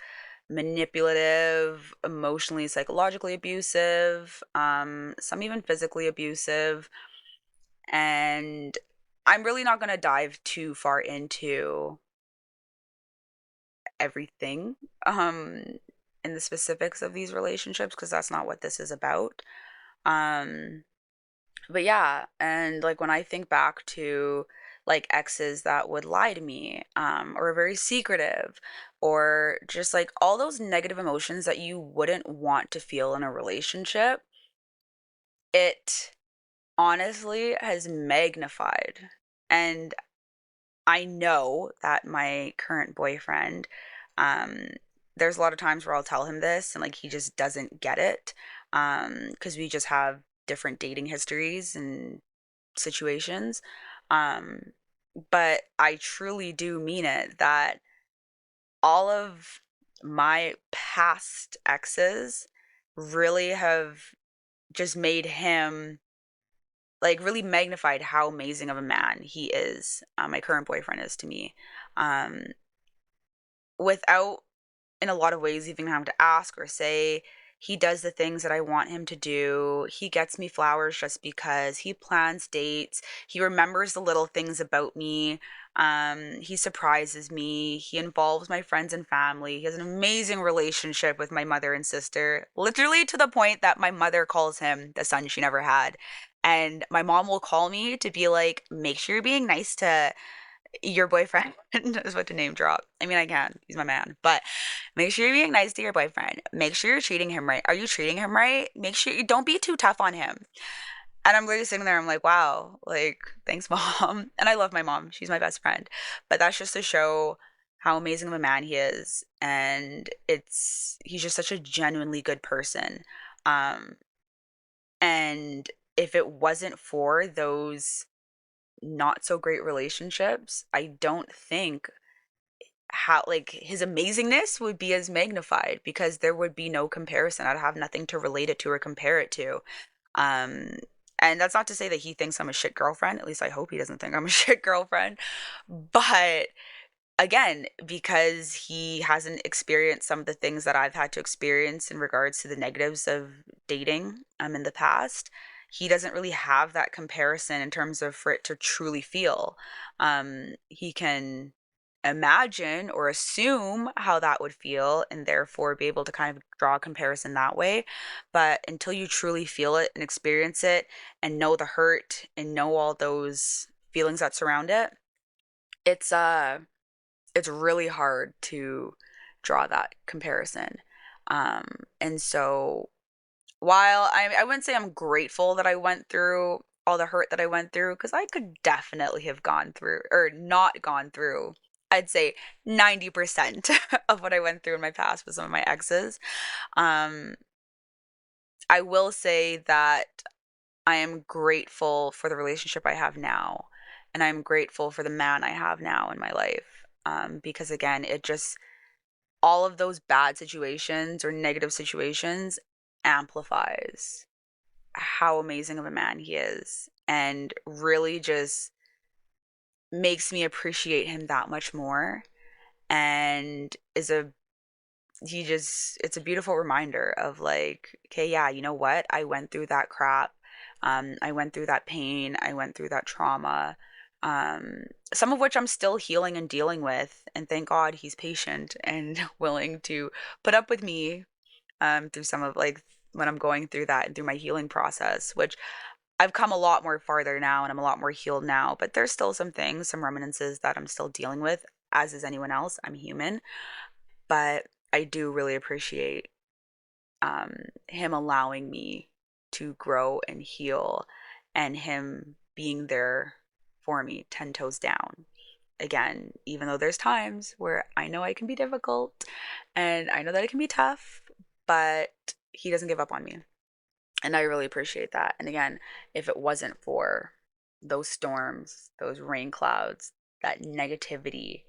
manipulative, emotionally, psychologically abusive, some even physically abusive. And I'm really not going to dive too far into everything um in the specifics of these relationships because that's not what this is about. Um but yeah, and like when I think back to like exes that would lie to me, or are very secretive, or just like all those negative emotions that you wouldn't want to feel in a relationship. It honestly has magnified. And I know that my current boyfriend, um, there's a lot of times where I'll tell him this and like he just doesn't get it. Because we just have different dating histories and situations. Um, but I truly do mean it that all of my past exes really have just made him like really magnified how amazing of a man he is. My current boyfriend is to me. Um, without in a lot of ways even having to ask or say. He does the things that I want him to do. He gets me flowers just because. He plans dates. He remembers the little things about me. He surprises me. He involves my friends and family. He has an amazing relationship with my mother and sister, literally to the point that my mother calls him the son she never had. And my mom will call me to be like, make sure you're being nice to your boyfriend. Is what to name drop. I mean, I can. He's my man. But make sure you're being nice to your boyfriend. Make sure you're treating him right. Are you treating him right? Make sure you don't be too tough on him. And I'm literally sitting there, I'm like, wow, like, thanks, mom. And I love my mom. She's my best friend. But that's just to show how amazing of a man he is. And he's just such a genuinely good person. Um, and if it wasn't for those not so great relationships, I don't think how like his amazingness would be as magnified because there would be no comparison. I'd have nothing to relate it to or compare it to. Um, and that's not to say that he thinks I'm a shit girlfriend. At least I hope he doesn't think I'm a shit girlfriend. But again, because he hasn't experienced some of the things that I've had to experience in regards to the negatives of dating in the past, he doesn't really have that comparison in terms of for it to truly feel. He can imagine or assume how that would feel and therefore be able to kind of draw a comparison that way. But until you truly feel it and experience it and know the hurt and know all those feelings that surround it, it's it's really hard to draw that comparison. And so while I wouldn't say I'm grateful that I went through all the hurt that I went through, because I could definitely have gone through or not gone through, I'd say 90% of what I went through in my past with some of my exes. Um, I will say that I am grateful for the relationship I have now. And I'm grateful for the man I have now in my life. Because again, it just all of those bad situations or negative situations amplifies how amazing of a man he is and really just makes me appreciate him that much more and is a he just it's a beautiful reminder of like, okay, yeah, you know what, I went through that crap. I went through that pain, I went through that trauma, um some of which I'm still healing and dealing with, and thank God he's patient and willing to put up with me through some of like when I'm going through that and through my healing process, which I've come a lot more farther now and I'm a lot more healed now, but there's still some things, some reminiscences that I'm still dealing with, as is anyone else. I'm human. But I do really appreciate him allowing me to grow and heal and him being there for me 10 toes down. Again, even though there's times where I know I can be difficult and I know that it can be tough, but he doesn't give up on me. And I really appreciate that. And again, if it wasn't for those storms, those rain clouds, that negativity,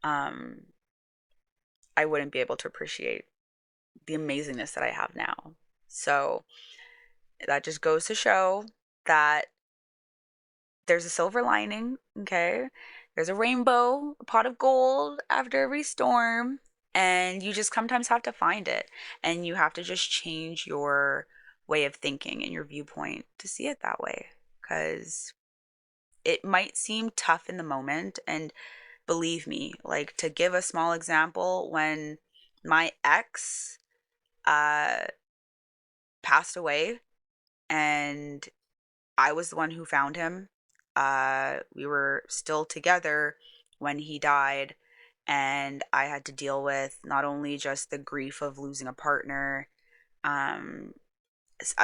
um, I wouldn't be able to appreciate the amazingness that I have now. So that just goes to show that there's a silver lining, okay? There's a rainbow, a pot of gold after every storm, and you just sometimes have to find it. And you have to just change your way of thinking and your viewpoint to see it that way. Because it might seem tough in the moment. And believe me, like to give a small example, when my ex uh, passed away and I was the one who found him, We were still together when he died, and I had to deal with not only just the grief of losing a partner, um,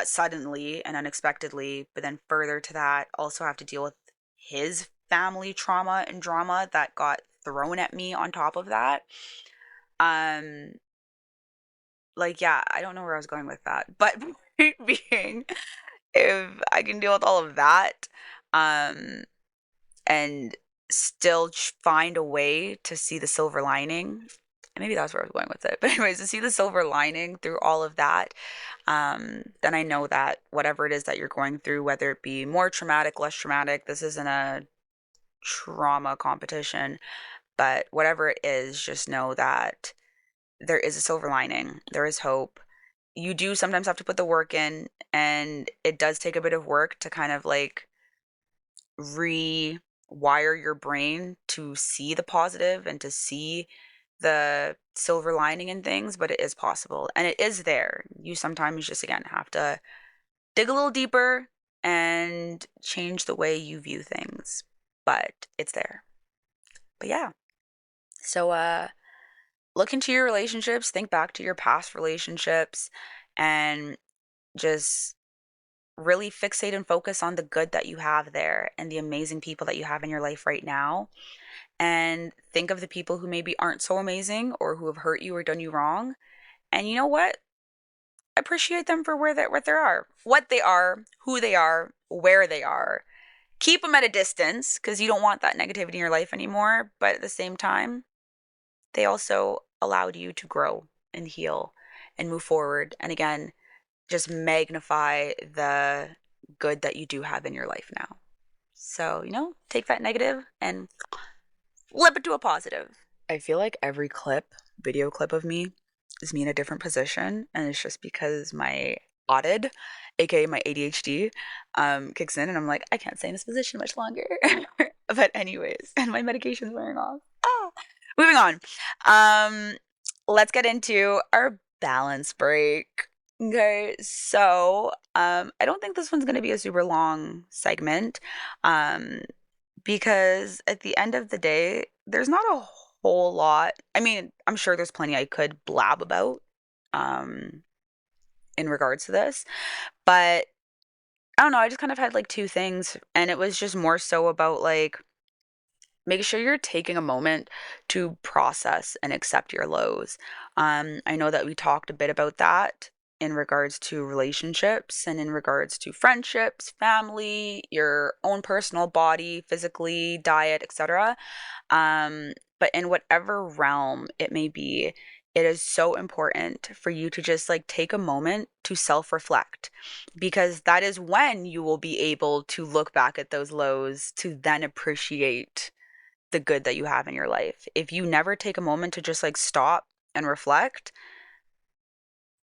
suddenly and unexpectedly, but then further to that, also have to deal with his family trauma and drama that got thrown at me on top of that. Um, like, yeah, I don't know where I was going with that, but point being, if I can deal with all of that, um, and still find a way to see the silver lining, and maybe that's where I was going with it. But anyways, to see the silver lining through all of that, then I know that whatever it is that you're going through, whether it be more traumatic, less traumatic, this isn't a trauma competition, but whatever it is, just know that there is a silver lining. There is hope. You do sometimes have to put the work in, and it does take a bit of work to kind of like rewire your brain to see the positive and to see the silver lining in things, but it is possible and it is there. You sometimes just, again, have to dig a little deeper and change the way you view things, but it's there. But yeah. So, look into your relationships, think back to your past relationships, and just really fixate and focus on the good that you have there and the amazing people that you have in your life right now. And think of the people who maybe aren't so amazing or who have hurt you or done you wrong. And you know what? Appreciate them for what they are, who they are, where they are. Keep them at a distance because you don't want that negativity in your life anymore. But at the same time, they also allowed you to grow and heal and move forward. And again, just magnify the good that you do have in your life now. So, take that negative and flip it to a positive. I feel like every video clip of me is me in a different position. And it's just because my AUDID, aka my ADHD, kicks in and I'm like, I can't stay in this position much longer. But anyways, and my medication's wearing off. Ah, moving on. Let's get into our balance break. Okay, so I don't think this one's going to be a super long segment, um, because at the end of the day, there's not a whole lot. I mean, I'm sure there's plenty I could blab about, um, in regards to this, but I don't know. I just kind of had like two things, and it was just more so about like make sure you're taking a moment to process and accept your lows. I know that we talked a bit about that in regards to relationships and in regards to friendships, family, your own personal body, physically, diet, etc. But in whatever realm it may be, it is so important for you to just like take a moment to self reflect because that is when you will be able to look back at those lows to then appreciate the good that you have in your life. If you never take a moment to just like stop and reflect,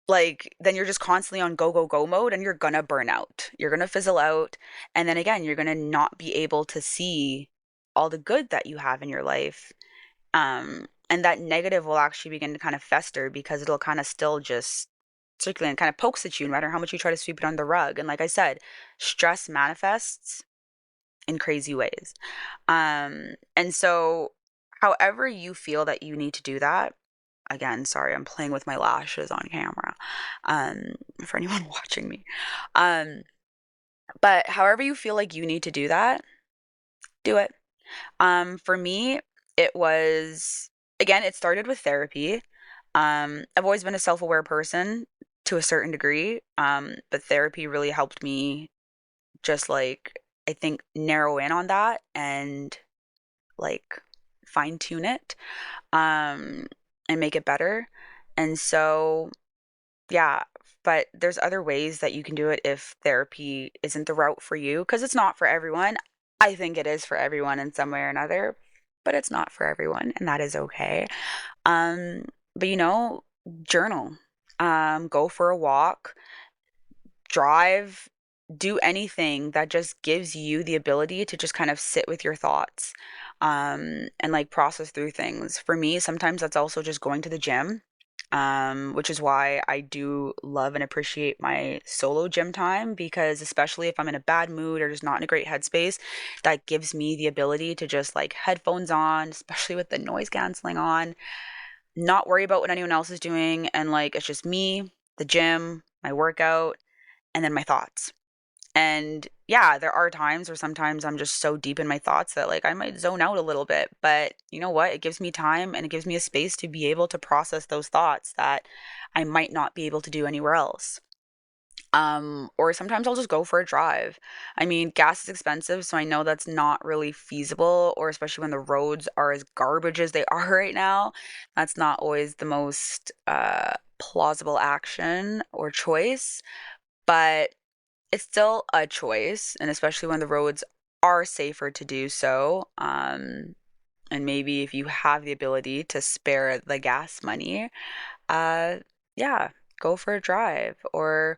like then you're just constantly on go go go mode and you're gonna burn out. You're gonna fizzle out and then again, you're gonna not be able to see all the good that you have in your life. And that negative will actually begin to kind of fester because it'll kind of still just circulate and kind of pokes at you no matter how much you try to sweep it under the rug. And like I said, stress manifests in crazy ways. And so, however you feel that you need to do that, again, sorry, I'm playing with my lashes on camera, um, for anyone watching me. Um, but however you feel like you need to do that, do it. For me, it was, again, it started with therapy. I've always been a self aware person to a certain degree, but therapy really helped me just like, I think, narrow in on that and like fine tune it, um, and make it better. And so, yeah, but there's other ways that you can do it if therapy isn't the route for you, because it's not for everyone. I think it is for everyone in some way or another, but it's not for everyone, and that is okay. Um, but journal, go for a walk, drive, do anything that just gives you the ability to just kind of sit with your thoughts, and like process through things. For me, sometimes that's also just going to the gym. which is why I do love and appreciate my solo gym time because especially if I'm in a bad mood or just not in a great headspace, that gives me the ability to just like headphones on, especially with the noise canceling on, not worry about what anyone else is doing, and like it's just me, the gym, my workout, and then my thoughts. And yeah, there are times where sometimes I'm just so deep in my thoughts that like I might zone out a little bit. But you know what? It gives me time and it gives me a space to be able to process those thoughts that I might not be able to do anywhere else. Or sometimes I'll just go for a drive. I mean, gas is expensive, so I know that's not really feasible, or especially when the roads are as garbage as they are right now. That's not always the most plausible action or choice. But it's still a choice, and especially when the roads are safer to do so. And maybe if you have the ability to spare the gas money, uh, yeah, go for a drive. Or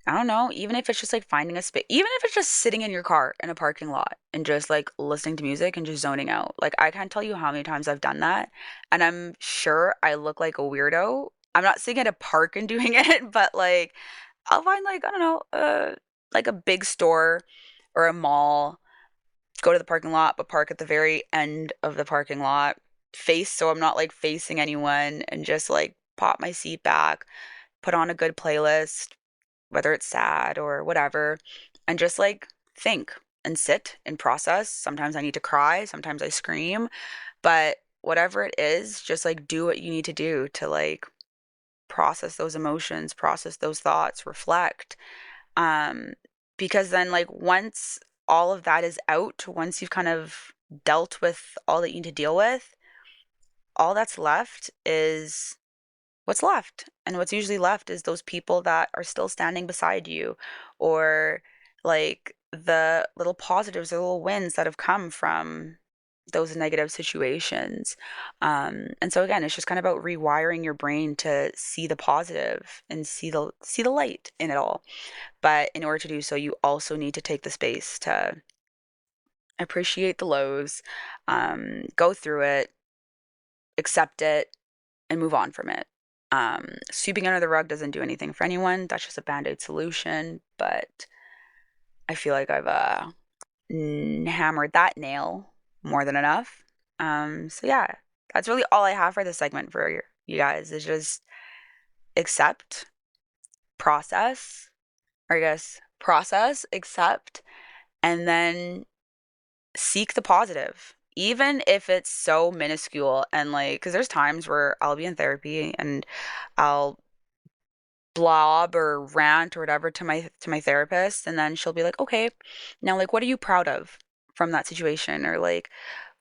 I don't know, even if it's just like finding a space, even if it's just sitting in your car in a parking lot and just like listening to music and just zoning out. Like, I can't tell you how many times I've done that. And I'm sure I look like a weirdo. I'm not sitting at a park and doing it, but like, I'll find like, I don't know, like a big store or a mall, go to the parking lot, but park at the very end of the parking lot, face so I'm not like facing anyone, and just like pop my seat back, put on a good playlist, whether it's sad or whatever, and just like think and sit and process. Sometimes I need to cry, sometimes I scream, but whatever it is, just like do what you need to do to like process those emotions, process those thoughts, reflect. Um, because then, like, once all of that is out, once you've kind of dealt with all that you need to deal with, all that's left is what's left. And what's usually left is those people that are still standing beside you, or like the little positives, the little wins that have come from those negative situations. And so again, it's just kind of about rewiring your brain to see the positive and see the light in it all. But in order to do so, you also need to take the space to appreciate the lows, go through it, accept it, and move on from it. Sweeping under the rug doesn't do anything for anyone. That's just a band aid solution. But I feel like I've hammered that nail more than enough. So yeah, that's really all I have for this segment for you guys is just accept, process, or I guess process, accept, and then seek the positive, even if it's so minuscule. And like, because there's times where I'll be in therapy and I'll blob or rant or whatever to my therapist, and then she'll be like, okay, now like what are you proud of from that situation, or like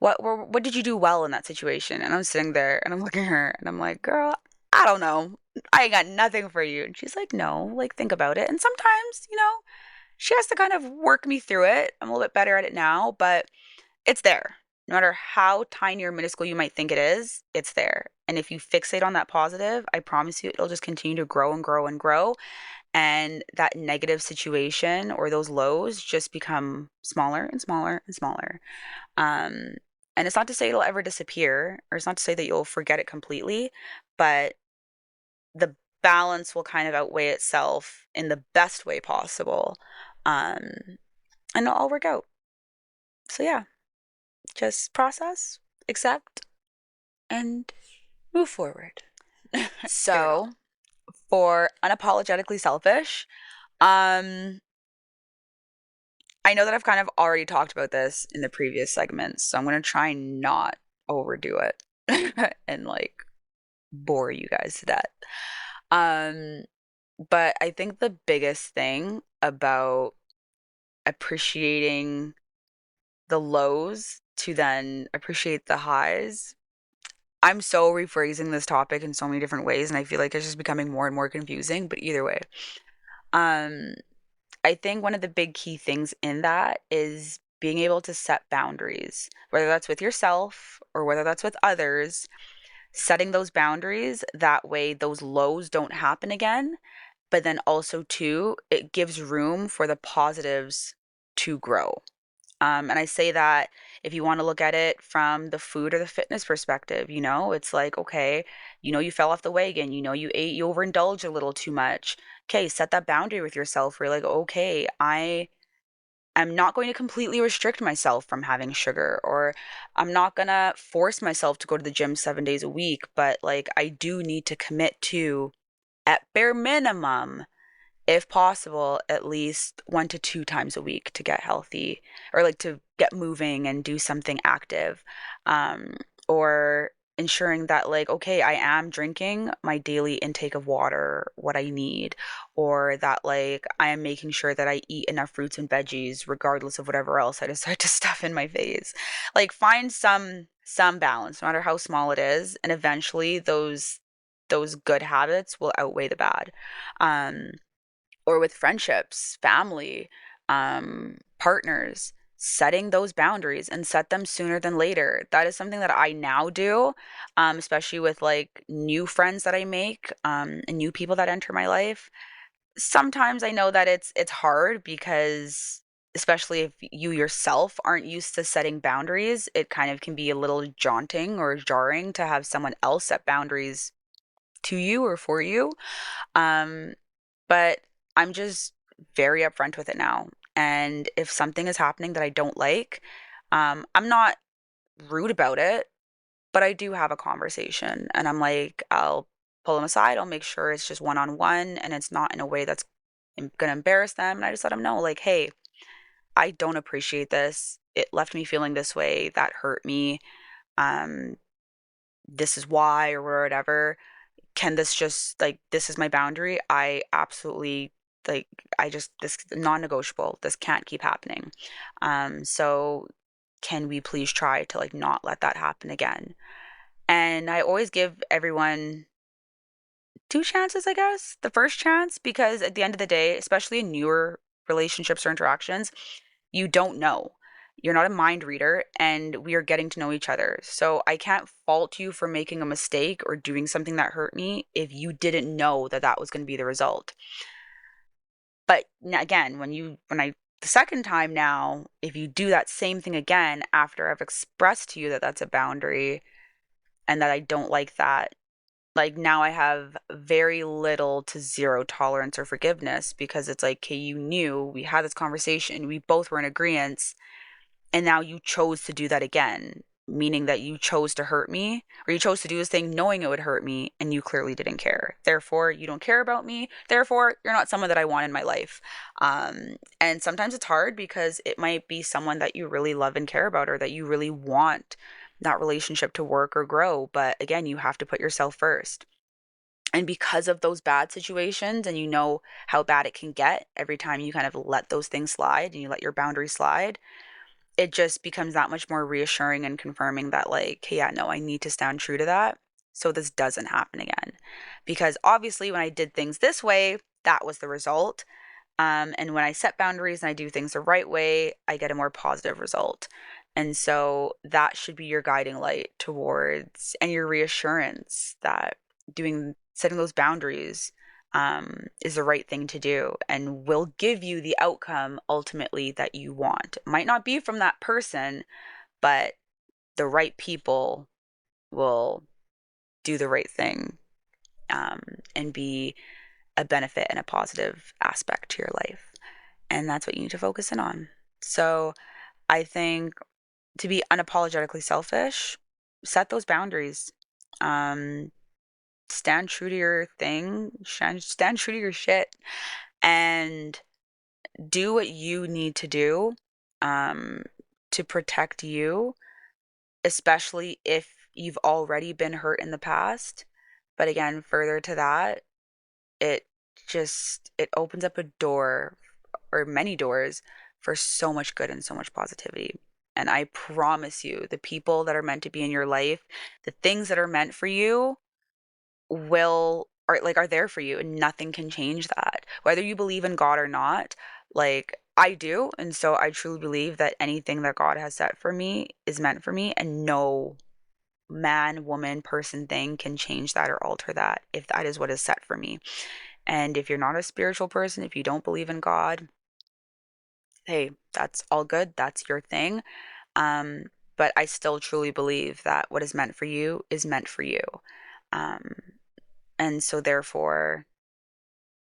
what did you do well in that situation? And I'm sitting there and I'm looking at her and I'm like, girl, I don't know, I ain't got nothing for you. And she's like, no, like think about it. And sometimes, she has to kind of work me through it. I'm a little bit better at it now, but it's there. No matter how tiny or minuscule you might think it is, it's there. And if you fixate on that positive, I promise you it'll just continue to grow and grow and grow. And that negative situation or those lows just become smaller and smaller and smaller. Um, and it's not to say it'll ever disappear, or it's not to say that you'll forget it completely, but the balance will kind of outweigh itself in the best way possible. Um, and it'll all work out. So, yeah, just process, accept, and move forward. So, for unapologetically selfish, um, I know that I've kind of already talked about this in the previous segments, so I'm going to try and not overdo it and like bore you guys to death. Um, but I think the biggest thing about appreciating the lows to then appreciate the highs, I'm so rephrasing this topic in so many different ways, and I feel like it's just becoming more and more confusing, but either way. Um, I think one of the big key things in that is being able to set boundaries, whether that's with yourself or whether that's with others, setting those boundaries, that way those lows don't happen again. But then also, too, it gives room for the positives to grow. And I say that If you want to look at it from the food or the fitness perspective, it's like, okay, you fell off the wagon, you overindulged a little too much. Okay, set that boundary with yourself where you're like, okay, I'm not going to completely restrict myself from having sugar, or I'm not going to force myself to go to the gym 7 days a week, but like I do need to commit to, at bare minimum, if possible, at least 1 to 2 times a week to get healthy, or like to get moving and do something active. Um, or ensuring that, like, okay, I am drinking my daily intake of water, what I need, or that, like, I am making sure that I eat enough fruits and veggies, regardless of whatever else I decide to stuff in my face. Like, find some balance, no matter how small it is, and eventually those good habits will outweigh the bad. Um, or with friendships, family, partners, setting those boundaries and set them sooner than later. That is something that I now do, especially with like new friends that I make, and new people that enter my life. Sometimes I know that it's hard because especially if you yourself aren't used to setting boundaries, it kind of can be a little jaunting or jarring to have someone else set boundaries to you or for you. Um, but I'm just very upfront with it now. And if something is happening that I don't like, I'm not rude about it, but I do have a conversation. And I'm like, I'll pull them aside. I'll make sure it's just one on one and it's not in a way that's going to embarrass them. And I just let them know, like, hey, I don't appreciate this. It left me feeling this way. That hurt me. Um, this is why, or whatever. Can this just, like, this is my boundary. I absolutely, like, this non-negotiable. This can't keep happening. So can we please try to like not let that happen again? And I always give everyone two chances, I guess. The first chance, because at the end of the day, especially in newer relationships or interactions, you don't know. You're not a mind reader, and we are getting to know each other. So I can't fault you for making a mistake or doing something that hurt me if you didn't know that that was going to be the result. But again, the second time now, if you do that same thing again after I've expressed to you that that's a boundary and that I don't like that, like now I have very little to zero tolerance or forgiveness, because it's like, okay, you knew, we had this conversation, we both were in agreement, and now you chose to do that again, meaning that you chose to hurt me, or you chose to do this thing knowing it would hurt me, and you clearly didn't care. Therefore, you don't care about me. Therefore, you're not someone that I want in my life. And sometimes it's hard because it might be someone that you really love and care about, or that you really want that relationship to work or grow. But again, you have to put yourself first. And because of those bad situations, and you know how bad it can get every time you kind of let those things slide and you let your boundaries slide, it just becomes that much more reassuring and confirming that, like, hey, yeah, no, I need to stand true to that so this doesn't happen again. Because obviously when I did things this way, that was the result. And when I set boundaries and I do things the right way, I get a more positive result. And so that should be your guiding light towards, and your reassurance that setting those boundaries is the right thing to do and will give you the outcome ultimately that you want. It might not be from that person, but the right people will do the right thing, um, and be a benefit and a positive aspect to your life. And that's what you need to focus in on. So I think, to be unapologetically selfish, set those boundaries. Um, Stand true to your thing, stand true to your shit, and do what you need to do, um, to protect you, especially if you've already been hurt in the past. But again, further to that, it it opens up a door, or many doors, for so much good and so much positivity. And I promise you, the people that are meant to be in your life, the things that are meant for you, are there for you, and nothing can change that. Whether you believe in God or not, like I do, and so I truly believe that anything that God has set for me is meant for me, and no man, woman, person, thing can change that or alter that if that is what is set for me. And if you're not a spiritual person, if you don't believe in God, hey, that's all good. That's your thing. Um, but I still truly believe that what is meant for you is meant for you. Um, and so therefore,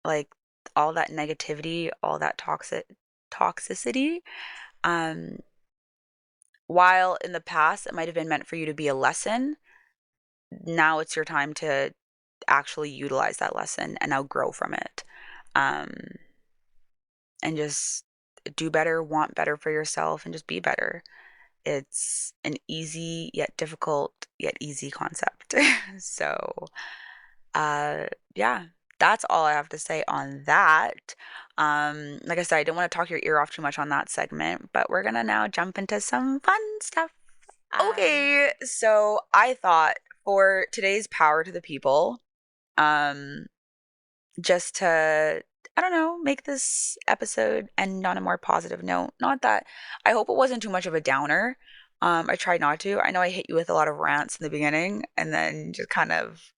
like all that negativity, all that toxicity, um, while in the past it might have been meant for you to be a lesson, now it's your time to actually utilize that lesson and now grow from it. Um, and just do better, want better for yourself, and just be better. It's an easy yet difficult yet easy concept. So, uh, yeah, that's all I have to say on that. Like I said, I didn't want to talk your ear off too much on that segment, but we're gonna now jump into some fun stuff. Okay, so I thought for today's Power to the People, um, just to, I don't know, make this episode end on a more positive note. Not that I hope it wasn't too much of a downer. I tried not to. I know I hit you with a lot of rants in the beginning and then just kind of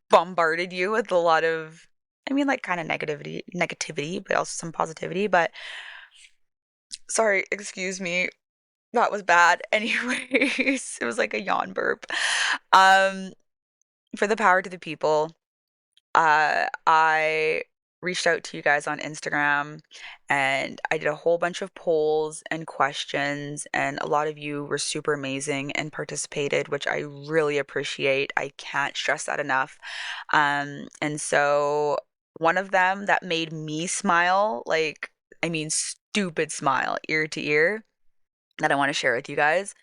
bombarded you with a lot of, I mean, like kind of negativity, but also some positivity. But sorry, excuse me. That was bad. Anyways, it was like a yawn burp. Um, for the Power to the People, I reached out to you guys on Instagram and I did a whole bunch of polls and questions, and a lot of you were super amazing and participated, which I really appreciate. I can't stress that enough. And so one of them that made me smile, like, I mean, stupid smile, ear to ear, that I want to share with you guys,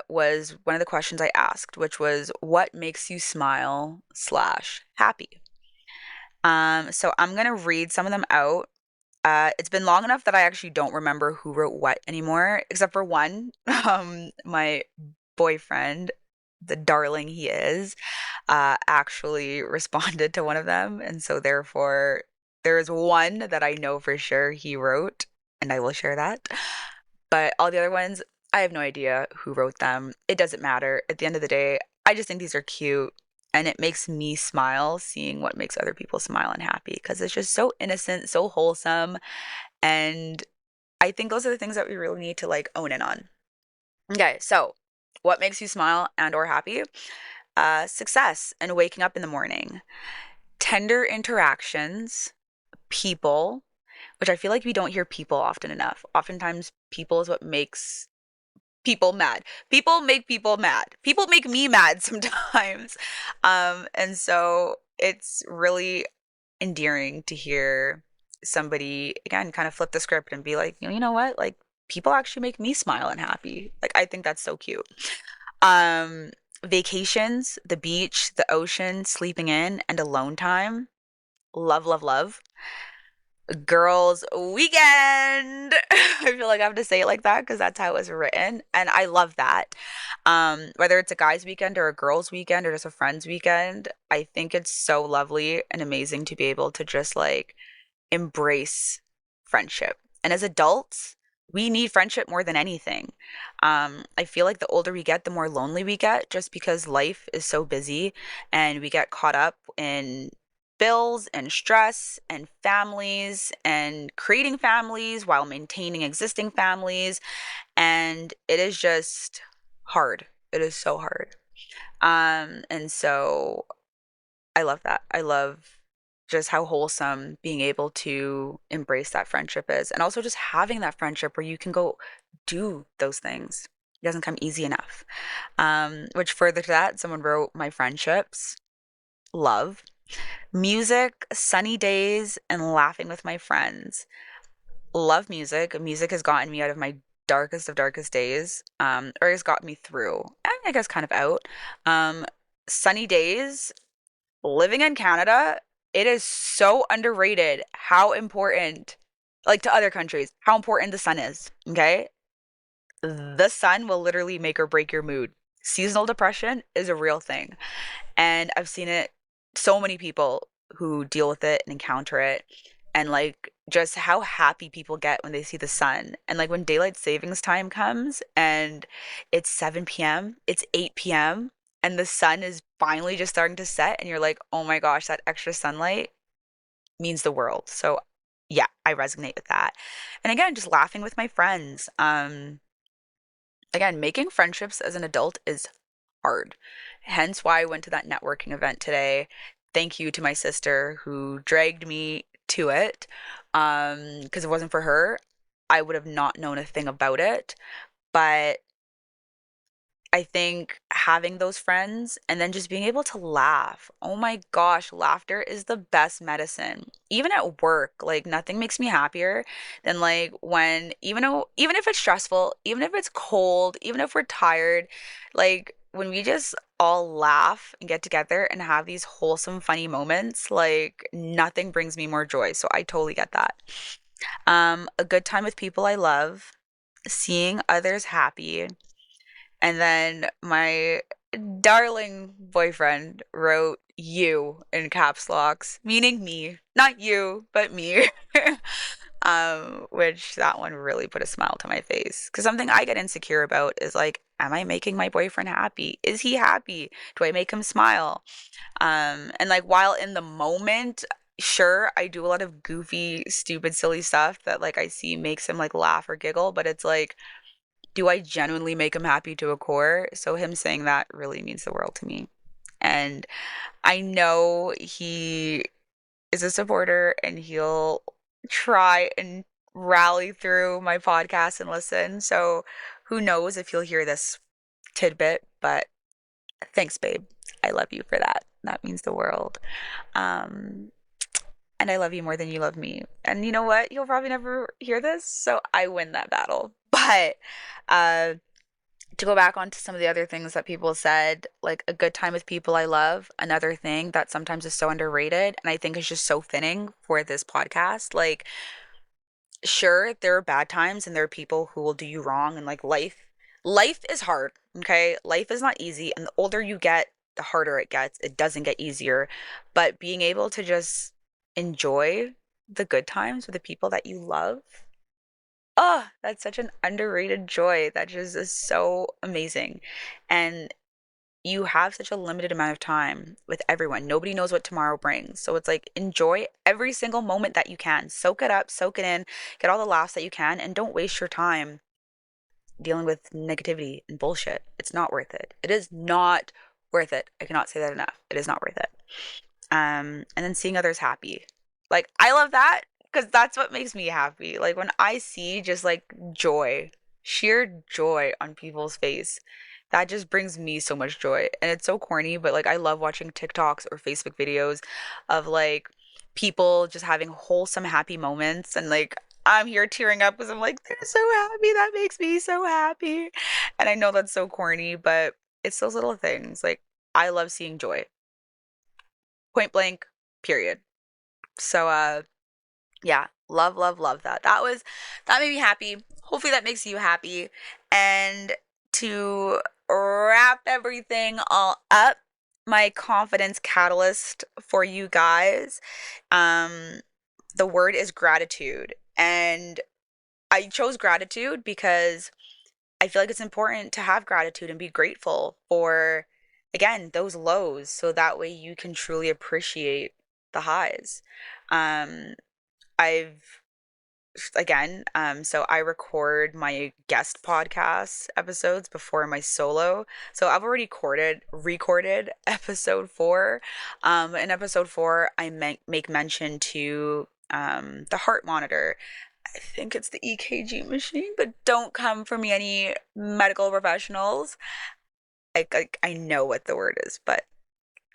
was one of the questions I asked, which was, what makes you smile slash happy? So I'm gonna read some of them out. It's been long enough that I actually don't remember who wrote what anymore, except for one. My boyfriend, the darling he is, actually responded to one of them, and so therefore there is one that I know for sure he wrote, and I will share that. But all the other ones, I have no idea who wrote them. It doesn't matter. At the end of the day, I just think these are cute. And it makes me smile seeing what makes other people smile and happy because it's just so innocent, so wholesome. And I think those are the things that we really need to like own in on. Okay, so what makes you smile and or happy? Success and waking up in the morning. Tender interactions, people, which I feel like we don't hear people often enough. Oftentimes, people is what makes people mad. People make people mad. People make me mad sometimes. And so it's really endearing to hear somebody again kind of flip the script and be like, you know what? Like people actually make me smile and happy. Like I think that's so cute. Um Vacations, the beach, the ocean, sleeping in, and alone time. Love, love, love. Girls weekend. I feel like I have to say it like that because that's how it was written, and I love that. Whether it's a guy's weekend or a girl's weekend or just a friend's weekend, I think it's so lovely and amazing to be able to just like embrace friendship. And as adults, we need friendship more than anything. I feel like the older we get, the more lonely we get, just because life is so busy and we get caught up in bills and stress and families and creating families while maintaining existing families. And it is just hard. It is so hard. And so I love that. I love just how wholesome being able to embrace that friendship is. And also just having that friendship where you can go do those things. It doesn't come easy enough. Which further to that, someone wrote my friendships, love, music, sunny days, and laughing with my friends. Love music. Music has gotten me out of my darkest of darkest days, or has got me through, and I guess kind of out. Um, Sunny days, living in Canada, it is so underrated how important, like to other countries, how important the sun is. Okay. The sun will literally make or break your mood. Seasonal depression is a real thing. And I've seen it so many people who deal with it and encounter it. And like just how happy people get when they see the sun. And like when daylight savings time comes and it's 7 p.m., it's 8 p.m., and the sun is finally just starting to set, and you're like, oh my gosh, that extra sunlight means the world. So yeah, I resonate with that. And again, just laughing with my friends. again, making friendships as an adult is hard. Hence why I went to that networking event today. Thank you to my sister who dragged me to it. Because if it wasn't for her, I would have not known a thing about it. But I think having those friends and then just being able to laugh. Oh my gosh, laughter is the best medicine. Even at work, like nothing makes me happier than like when even if it's stressful, even if it's cold, even if we're tired, like when we just all laugh and get together and have these wholesome funny moments, like nothing brings me more joy. So I totally get that. A good time with people I love, seeing others happy, and then my darling boyfriend wrote you in caps locks, meaning me. Not you, but me. Which that one really put a smile to my face. Because something I get insecure about is like, am I making my boyfriend happy? Is he happy? Do I make him smile? And like while in the moment, sure, I do a lot of goofy, stupid, silly stuff that like I see makes him like laugh or giggle, but it's like do I genuinely make him happy to a core? So him saying that really means the world to me. And I know he is a supporter and he'll try and rally through my podcast and listen. So who knows if he'll hear this tidbit, but thanks, babe. I love you for that. That means the world. Um, and I love you more than you love me. And you know what? You'll probably never hear this, so I win that battle. But uh to go back onto some of the other things that people said, like a good time with people I love, another thing that sometimes is so underrated and I think is just so fitting for this podcast. Like, sure, there are bad times and there are people who will do you wrong and like life is hard, okay? Life is not easy and the older you get, the harder it gets. It doesn't get easier. But being able to just enjoy the good times with the people that you love, oh, that's such an underrated joy. That just is so amazing. And you have such a limited amount of time with everyone. Nobody knows what tomorrow brings. So it's like enjoy every single moment that you can. Soak it up, soak it in, get all the laughs that you can, and don't waste your time dealing with negativity and bullshit. It's not worth it. It is not worth it. I cannot say that enough. It is not worth it. And then seeing others happy. Like I love that because that's what makes me happy. Like when I see just like joy, sheer joy on people's face, that just brings me so much joy. And it's so corny, but like I love watching TikToks or Facebook videos of like people just having wholesome happy moments and like I'm here tearing up because I'm like they're so happy. That makes me so happy. And I know that's so corny, but it's those little things. Like I love seeing joy. Point blank, period. So yeah, love that. That made me happy. Hopefully that makes you happy. And to wrap everything all up, my confidence catalyst for you guys, um the word is gratitude. And I chose gratitude because I feel like it's important to have gratitude and be grateful for, again, those lows. So that way you can truly appreciate the highs. Um, I've, again, so I record my guest podcast episodes before my solo. So I've already recorded episode four. In episode four, I make mention to the heart monitor. I think it's the EKG machine, but don't come for me, any medical professionals. I know what the word is, but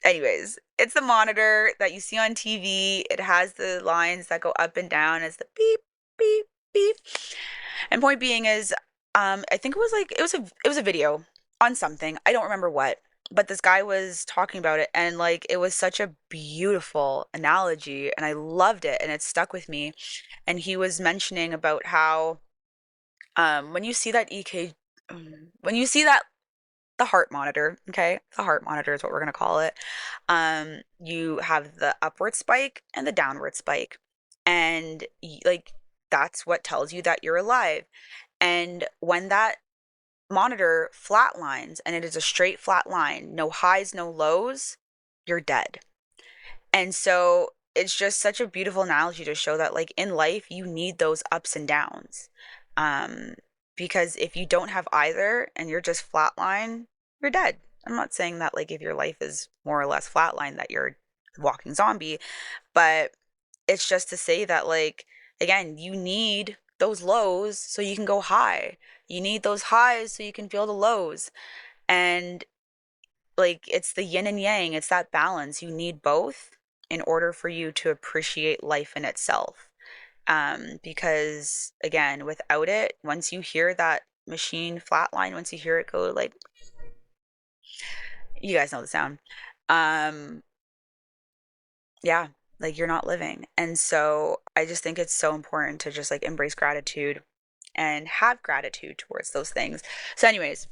anyways, it's the monitor that you see on TV. It has the lines that go up and down as the beep, beep, beep. And point being is, I think it was like it was a video on something. I don't remember what, but this guy was talking about it, and like it was such a beautiful analogy, and I loved it, and it stuck with me. And he was mentioning about how when you see that when you see that the heart monitor, okay, the heart monitor is what we're gonna call it. You have the upward spike and the downward spike, and like that's what tells you that you're alive. And when that monitor flatlines and it is a straight flat line, no highs, no lows, you're dead. And so it's just such a beautiful analogy to show that like in life you need those ups and downs. Um Because if you don't have either and you're just flatline, you're dead. I'm not saying that like if your life is more or less flatline that you're a walking zombie, but it's just to say that like again, you need those lows so you can go high. You need those highs so you can feel the lows. And like it's the yin and yang, it's that balance. You need both in order for you to appreciate life in itself. Because again, without it, once you hear that machine flatline, once you hear it go like, you guys know the sound. Um, yeah, like you're not living. And so I just think it's so important to just like embrace gratitude and have gratitude towards those things. So, anyways,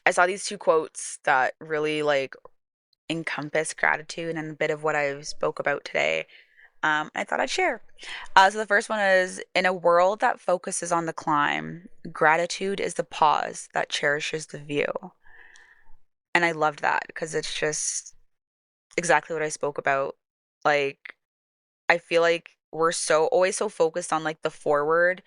I saw these two quotes that really like encompass gratitude and a bit of what I spoke about today. I thought I'd share. So the first one is, in a world that focuses on the climb, gratitude is the pause that cherishes the view. And I loved that because it's just exactly what I spoke about. Like, I feel like we're so always so focused on like the forward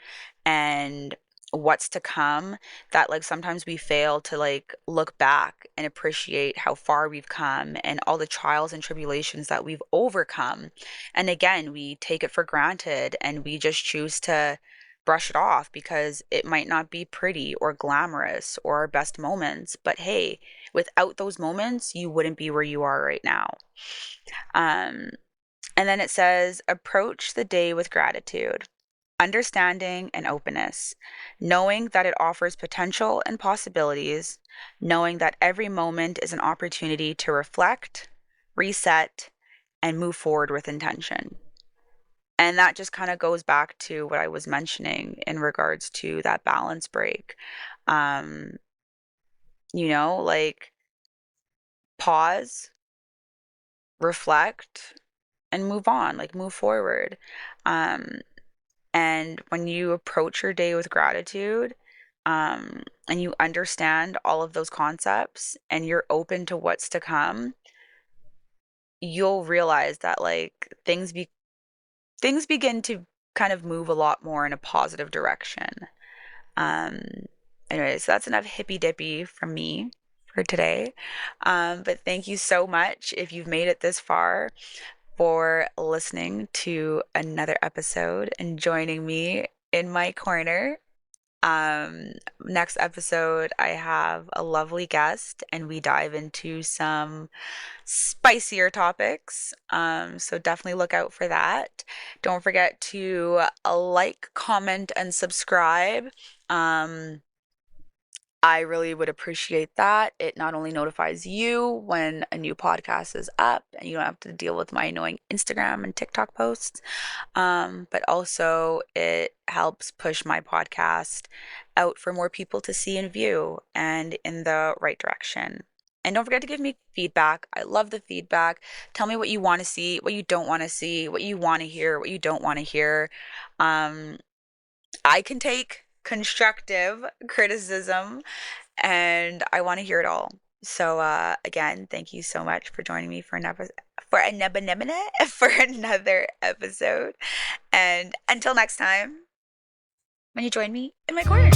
and what's to come that like sometimes we fail to like look back and appreciate how far we've come and all the trials and tribulations that we've overcome. And again, we take it for granted and we just choose to brush it off because it might not be pretty or glamorous or our best moments. But hey, without those moments, you wouldn't be where you are right now. Um, and then it says, approach the day with gratitude, understanding, and openness, knowing that it offers potential and possibilities, knowing that every moment is an opportunity to reflect, reset, and move forward with intention. And that just kind of goes back to what I was mentioning in regards to that balance break. Um, like pause, reflect, and move on, like move forward. Um, And when you approach your day with gratitude, and you understand all of those concepts and you're open to what's to come, you'll realize that like things begin to kind of move a lot more in a positive direction. Um, Anyways, so that's enough hippy dippy from me for today. But thank you so much if you've made it this far for listening to another episode and joining me in my corner. Next episode, I have a lovely guest and we dive into some spicier topics. So definitely look out for that. Don't forget to like, comment, and subscribe. Um, I really would appreciate that. It not only notifies you when a new podcast is up and you don't have to deal with my annoying Instagram and TikTok posts, but also it helps push my podcast out for more people to see and view and in the right direction. And don't forget to give me feedback. I love the feedback. Tell me what you want to see, what you don't want to see, what you want to hear, what you don't want to hear. Um, I can take constructive criticism and I want to hear it all. So again, thank you so much for joining me for another for another episode. And until next time, when you join me in my corner.